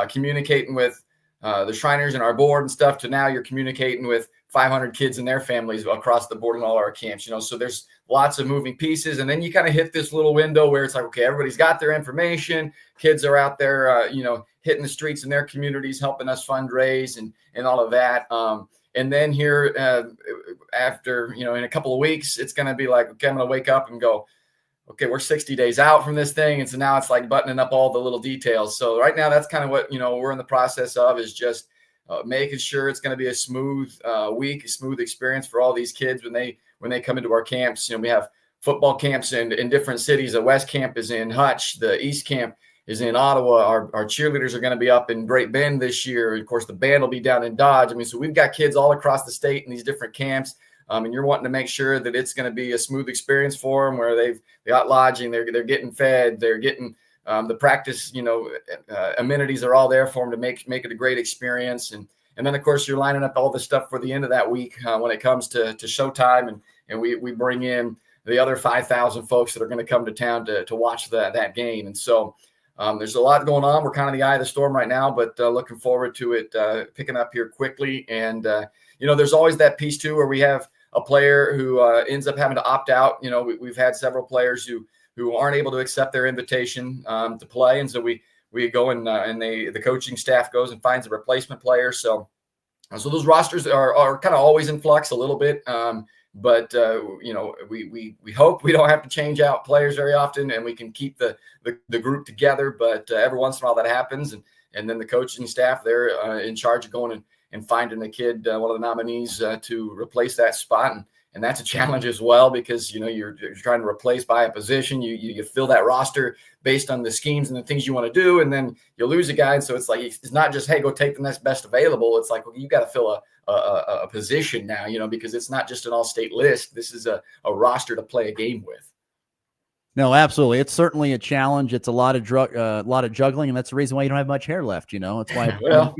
communicating with the Shriners and our board and stuff to now you're communicating with 500 kids and their families across the board in all our camps. So there's lots of moving pieces, and then you kind of hit this little window where it's like, okay, everybody's got their information, kids are out there hitting the streets in their communities, helping us fundraise and all of that. And then here after, in a couple of weeks, it's going to be like, okay, I'm going to wake up and go, okay, we're 60 days out from this thing. And so now it's like buttoning up all the little details. So right now, that's kind of what, we're in the process of, is just making sure it's going to be a smooth week, a smooth experience for all these kids when they come into our camps. We have football camps in different cities. The West Camp is in Hutch. The East Camp is in Ottawa. Our cheerleaders are going to be up in Great Bend this year. Of course, the band will be down in Dodge. So we've got kids all across the state in these different camps. And you're wanting to make sure that it's going to be a smooth experience for them, where they got lodging, they're getting fed, they're getting the practice, amenities are all there for them to make it a great experience. And then, of course, you're lining up all this stuff for the end of that week when it comes to showtime. And we bring in the other 5,000 folks that are going to come to town to watch that game. And so there's a lot going on. We're kind of the eye of the storm right now, but looking forward to it picking up here quickly. And, there's always that piece, too, where we have a player who ends up having to opt out. We've had several players who aren't able to accept their invitation to play. And so we go and the coaching staff goes and finds a replacement player. So those rosters are kind of always in flux a little bit. But we hope we don't have to change out players very often, and we can keep the group together. But every once in a while that happens. And then the coaching staff, they're in charge of going and finding the kid, one of the nominees to replace that spot. And that's a challenge as well, because, you're trying to replace by a position. You fill that roster based on the schemes and the things you want to do. And then you lose a guy. And so it's like, it's not just, hey, go take the next best available. It's like, well, you got to fill a position now, because it's not just an all-state list. This is a roster to play a game with. No, absolutely. It's certainly a challenge. It's a lot of juggling, and that's the reason why you don't have much hair left. It's why. Well,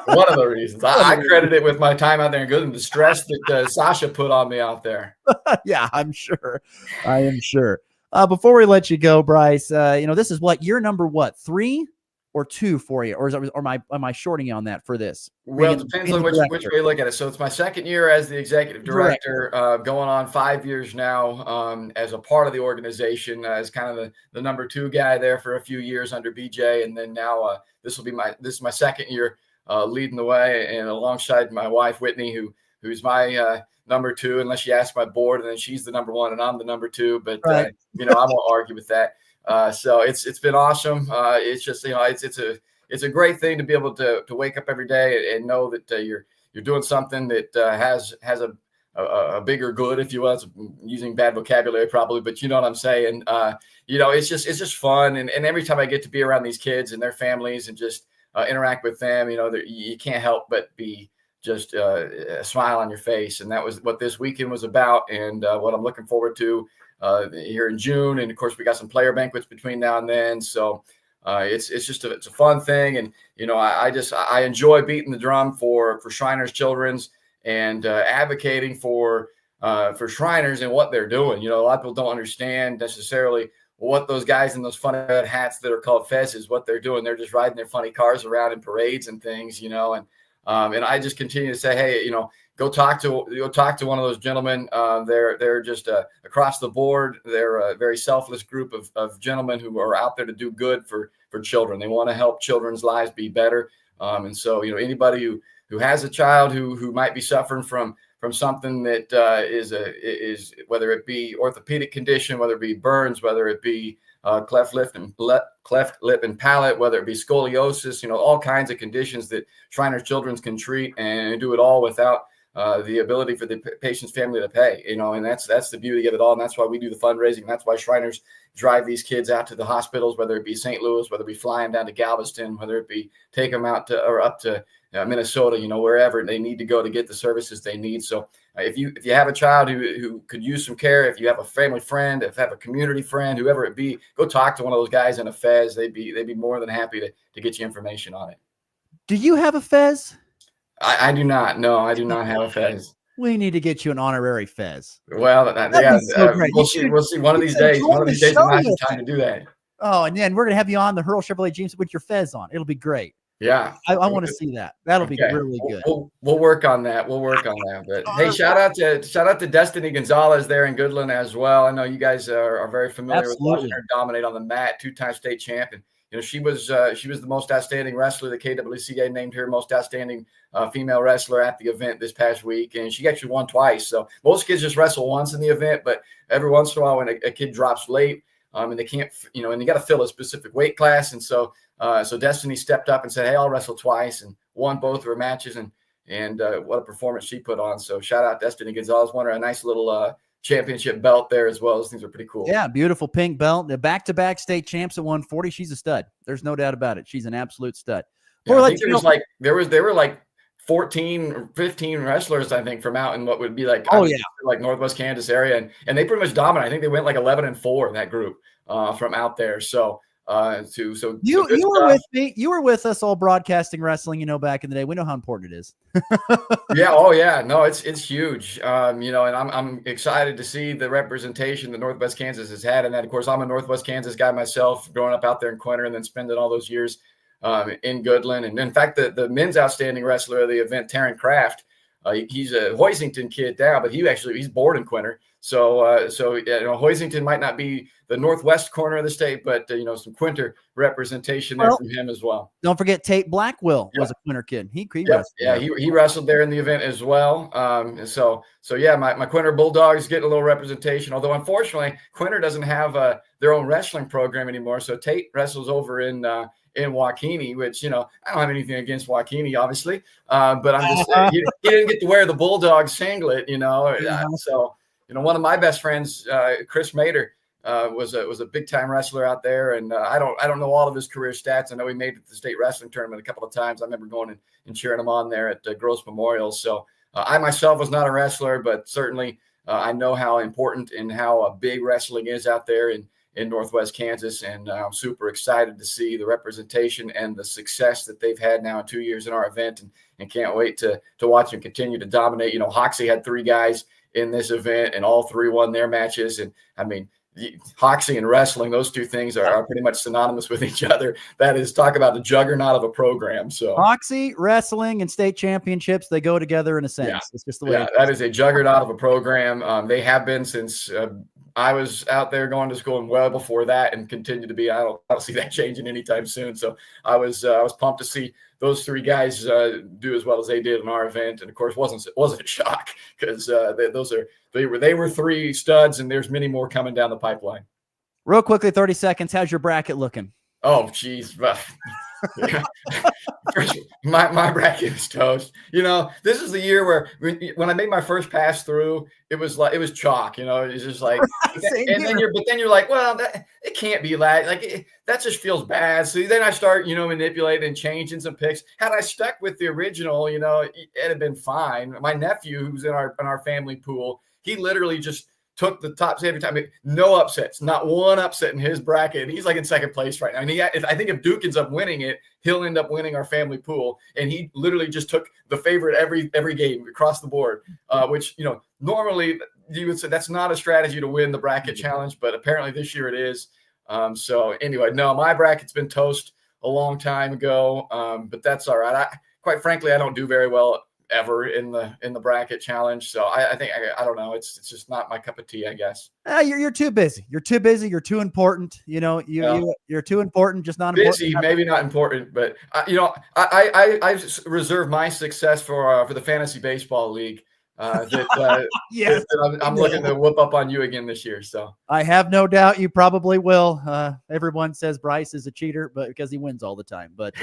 one of the reasons. I credit it with my time out there in Goodland, the stress that Sasha put on me out there. Yeah, I'm sure. I am sure. Before we let you go, Bryce, this is year number 3 or 2 for you, or am I shorting you on that for this? Well, it depends on which way you look at it. So it's my second year as the executive director, going on 5 years now as a part of the organization, as kind of the number 2 guy there for a few years under BJ, and then now this is my second year leading the way, and alongside my wife Whitney, who's my number 2, unless you ask my board, and then she's the number 1 and I'm the number 2. But right. I won't argue with that. So it's been awesome. It's just, it's a great thing to be able to wake up every day and know that you're doing something that has a bigger good, if you will. It's using bad vocabulary probably, but you know what I'm saying. It's just fun. And every time I get to be around these kids and their families and just interact with them, you can't help but be just a smile on your face. And that was what this weekend was about, and what I'm looking forward to here in June. And of course we got some player banquets between now and then. So it's a fun thing. And, I enjoy beating the drum for Shriners Children's and advocating for Shriners and what they're doing. A lot of people don't understand necessarily what those guys in those funny red hats that are called fezzes, what they're doing. They're just riding their funny cars around in parades and things, and I just continue to say, hey, go talk to one of those gentlemen. They're just across the board. They're a very selfless group of gentlemen who are out there to do good for children. They want to help children's lives be better. And so, anybody who has a child who might be suffering from something that is whether it be orthopedic condition, whether it be burns, whether it be cleft lip and palate, whether it be scoliosis, all kinds of conditions that Shriners Children's can treat and do it all without the ability for the patient's family to pay, and that's the beauty of it all. And that's why we do the fundraising. That's why Shriners drive these kids out to the hospitals, whether it be St. Louis, whether it be flying down to Galveston, whether it be take them out to or up to Minnesota, wherever they need to go to get the services they need. So if you have a child who could use some care, if you have a family friend, if you have a community friend, whoever it be, go talk to one of those guys in a Fez. They'd be more than happy to get you information on it. Do you have a Fez? I do not. No, I do not have a Fez. We need to get you an honorary Fez. Well, we'll see. We'll see. One of these days, we might have time to do that. Oh, and then we're gonna have you on the Hurl Chevrolet Jeeps with your Fez on. It'll be great. Yeah, I want to see that. That'll be really good. We'll work on that. But hey, shout out to Destiny Gonzalez there in Goodland as well. I know you guys are very familiar with watching her dominate on the mat, 2-time state champion. She was the most outstanding wrestler. The KWCA named her most outstanding female wrestler at the event this past week, and she actually won twice. So most kids just wrestle once in the event, but every once in a while when a kid drops late, and they can't, and you got to fill a specific weight class, and so Destiny stepped up and said, "Hey, I'll wrestle twice," and won both of her matches, and what a performance she put on. So shout out Destiny Gonzalez, won her a nice little championship belt there as well. Those things are pretty cool. Yeah, beautiful pink belt. The back-to-back state champs at 140. She's a stud. There's no doubt about it. She's an absolute stud. Yeah, I think there were like 14 or 15 wrestlers, I think, from out in what would be like like Northwest Kansas area, and they pretty much dominate. I think they went like 11-4 in that group from out there. So you were with me. You were with us all broadcasting wrestling, back in the day. We know how important it is. Yeah. Oh yeah. No, it's huge. And I'm excited to see the representation that Northwest Kansas has had. And that, of course, I'm a Northwest Kansas guy myself, growing up out there in Quinter and then spending all those years in Goodland. And in fact, the men's outstanding wrestler of the event, Taryn Kraft, he's a Hoisington kid now, but he's born in Quinter. So Hoisington might not be the northwest corner of the state, but some Quinter representation there from him as well. Don't forget Tate Blackwell was a Quinter kid. He wrestled there in the event as well. My Quinter Bulldogs getting a little representation. Although unfortunately, Quinter doesn't have their own wrestling program anymore. So Tate wrestles over in Waukene, which I don't have anything against Waukene, obviously, but I'm just saying he didn't get to wear the Bulldog singlet, So one of my best friends, Chris Mader, was a big time wrestler out there, and I don't know all of his career stats. I know he made it to the state wrestling tournament a couple of times. I remember going and cheering him on there at Gross Memorial. So I myself was not a wrestler, but certainly I know how important and how big wrestling is out there in Northwest Kansas, and I'm super excited to see the representation and the success that they've had now in 2 years in our event, and can't wait to watch them continue to dominate. Hoxie had 3 guys in this event, and all 3 won their matches. And I mean, Hoxie and wrestling, those two things are pretty much synonymous with each other. That is, talk about the juggernaut of a program. So Hoxie, wrestling, and state championships, they go together in a sense. Yeah. It's just the way that is a juggernaut of a program. They have been since I was out there going to school, and well before that, and continue to be. I don't see that changing anytime soon. So I was pumped to see those 3 guys do as well as they did in our event, and of course wasn't a shock, because they were 3 studs, and there's many more coming down the pipeline. Real quickly, 30 seconds. How's your bracket looking? Oh, geez. My bracket is toast. This is the year where when I made my first pass through, it was chalk. It's just like, but then you're like, well, it can't be that. That just feels bad. So then I start, manipulating and changing some picks. Had I stuck with the original, it had been fine. My nephew, who's in our family pool, he literally just took the tops every time. No upsets, not one upset in his bracket. He's like in second place right now. And I think if Duke ends up winning it, he'll end up winning our family pool. And he literally just took the favorite every game across the board, which, normally you would say that's not a strategy to win the bracket challenge, but apparently this year it is. So anyway, no, my bracket's been toast a long time ago, but that's all right. Quite frankly, I don't do very well ever in the bracket challenge. So I think I don't know. It's just not my cup of tea, I guess. You're too busy. You're too busy. You're too important. You're too important, just not busy, important. Maybe not important, but I reserve my success for the fantasy baseball league. Yes. I'm looking to whoop up on you again this year. So I have no doubt you probably will. Everyone says Bryce is a cheater, but because he wins all the time. But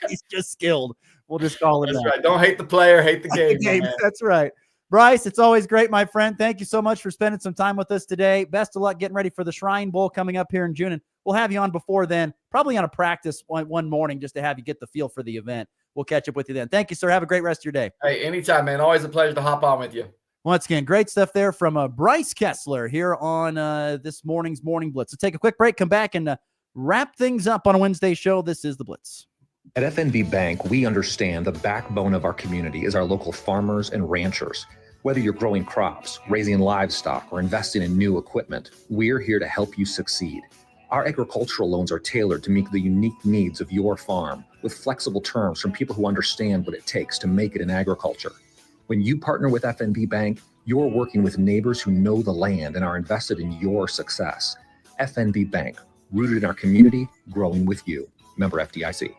he's just skilled. We'll just call him that's that. right. Don't hate the player, hate the game. my man. That's right. Bryce, it's always great, my friend. Thank you so much for spending some time with us today. Best of luck getting ready for the Shrine Bowl coming up here in June. And we'll have you on before then, probably on a practice one morning just to have you get the feel for the event. We'll catch up with you then. Thank you, sir. Have a great rest of your day. Hey, anytime, man. Always a pleasure to hop on with you. Once again, great stuff there from Bryce Kessler here on this morning's Morning Blitz. So take a quick break, come back, and wrap things up on a Wednesday show. This is The Blitz. At FNB Bank, we understand the backbone of our community is our local farmers and ranchers. Whether you're growing crops, raising livestock, or investing in new equipment, we're here to help you succeed. Our agricultural loans are tailored to meet the unique needs of your farm with flexible terms from people who understand what it takes to make it in agriculture. When you partner with FNB Bank, you're working with neighbors who know the land and are invested in your success. FNB Bank, rooted in our community, growing with you. Member FDIC.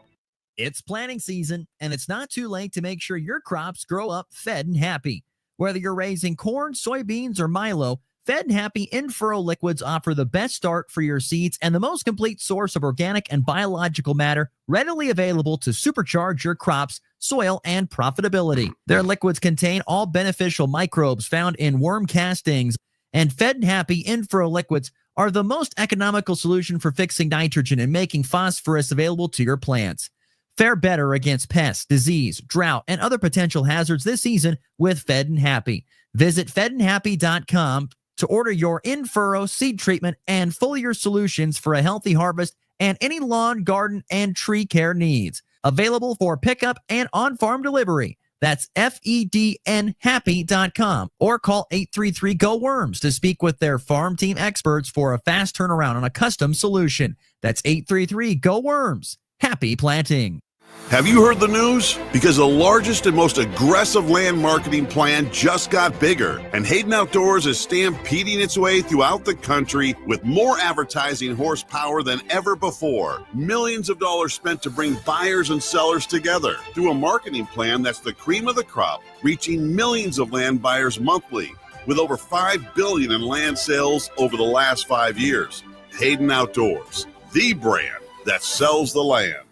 It's planting season, and it's not too late to make sure your crops grow up fed and happy. Whether you're raising corn, soybeans, or milo, Fed and Happy in-furrow liquids offer the best start for your seeds and the most complete source of organic and biological matter readily available to supercharge your crops, soil, and profitability. Their liquids contain all beneficial microbes found in worm castings, and Fed and Happy in-furrow liquids are the most economical solution for fixing nitrogen and making phosphorus available to your plants. Fare better against pests, disease, drought, and other potential hazards this season with Fed and Happy. Visit fedandhappy.com to order your in-furrow seed treatment and foliar solutions for a healthy harvest and any lawn, garden, and tree care needs. Available for pickup and on-farm delivery. That's fednhappy.com or call 833-GO-WORMS to speak with their farm team experts for a fast turnaround on a custom solution. That's 833-GO-WORMS. Happy planting. Have you heard the news? Because the largest and most aggressive land marketing plan just got bigger, and Hayden Outdoors is stampeding its way throughout the country with more advertising horsepower than ever before. Millions of dollars spent to bring buyers and sellers together through a marketing plan that's the cream of the crop, reaching millions of land buyers monthly, with over $5 billion in land sales over the last 5 years. Hayden Outdoors, the brand that sells the land.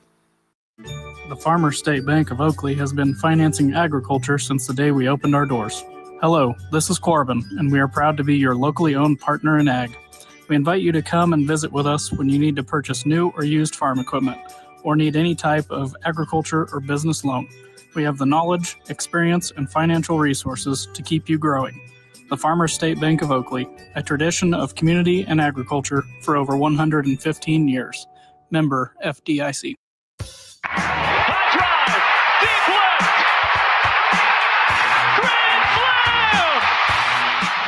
The Farmers State Bank of Oakley has been financing agriculture since the day we opened our doors. Hello, this is Corbin, and we are proud to be your locally owned partner in ag. We invite you to come and visit with us when you need to purchase new or used farm equipment, or need any type of agriculture or business loan. We have the knowledge, experience, and financial resources to keep you growing. The Farmers State Bank of Oakley, a tradition of community and agriculture for over 115 years. Member FDIC.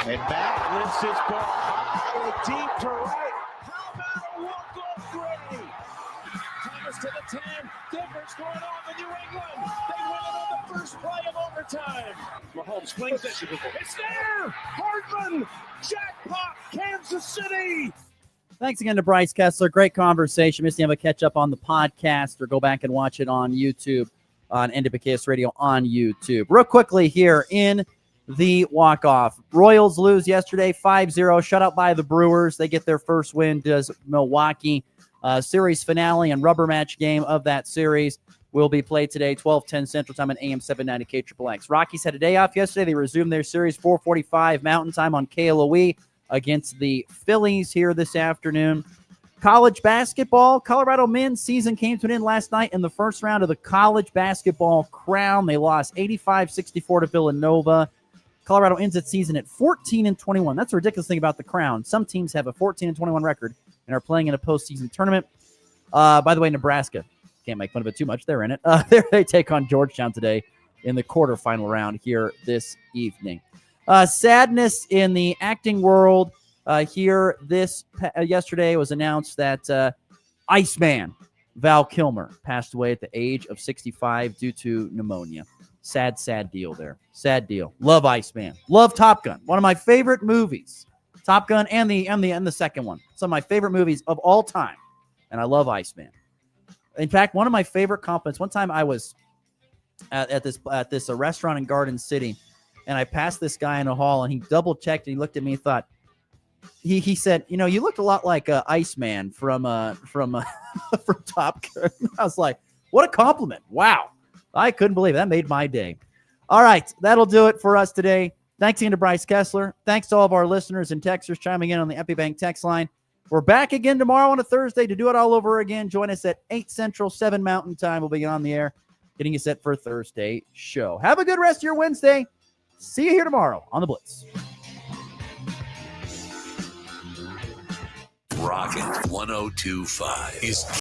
And back lifts his ball high, deep to right. How about a walk-off Grady? Thomas to the 10. Difference going on in New England. They win it on the first play of overtime. Mahomes flings it. It's there. Hardman. Jackpot. Kansas City. Thanks again to Bryce Kessler. Great conversation. Missed you have a catch up on the podcast or go back and watch it on YouTube, on NWKS Radio on YouTube. Real quickly here in the walk-off. Royals lose yesterday 5-0, shutout by the Brewers. They get their first win. Does Milwaukee. Series finale and rubber match game of that series will be played today, 12:10 Central Time on AM 790 KXXX. Rockies had a day off yesterday. They resumed their series 4:45 Mountain Time on KLOE against the Phillies here this afternoon. College basketball, Colorado men's season came to an end last night in the first round of the college basketball crown. They lost 85-64 to Villanova. Colorado ends its season at 14-21. That's a ridiculous thing about the crown. Some teams have a 14-21 record and are playing in a postseason tournament. By the way, Nebraska, can't make fun of it too much. They're in it. They take on Georgetown today in the quarterfinal round here this evening. Sadness in the acting world here yesterday was announced that Iceman Val Kilmer passed away at the age of 65 due to pneumonia. Sad deal there. Sad deal. Love Iceman. Love Top Gun. One of my favorite movies. Top Gun and the second one. Some of my favorite movies of all time. And I love Iceman. In fact, one of my favorite compliments. One time I was at this restaurant in Garden City, and I passed this guy in the hall, and he double checked, and he looked at me and thought, he said, you know, you looked a lot like Iceman from Top Gun. I was like, what a compliment. Wow. I couldn't believe it. That made my day. All right. That'll do it for us today. Thanks again to Bryce Kessler. Thanks to all of our listeners and texters chiming in on the EpiBank text line. We're back again tomorrow on a Thursday to do it all over again. Join us at 8 Central, 7 Mountain Time. We'll be on the air getting you set for a Thursday show. Have a good rest of your Wednesday. See you here tomorrow on The Blitz. Rockin' 102.5 is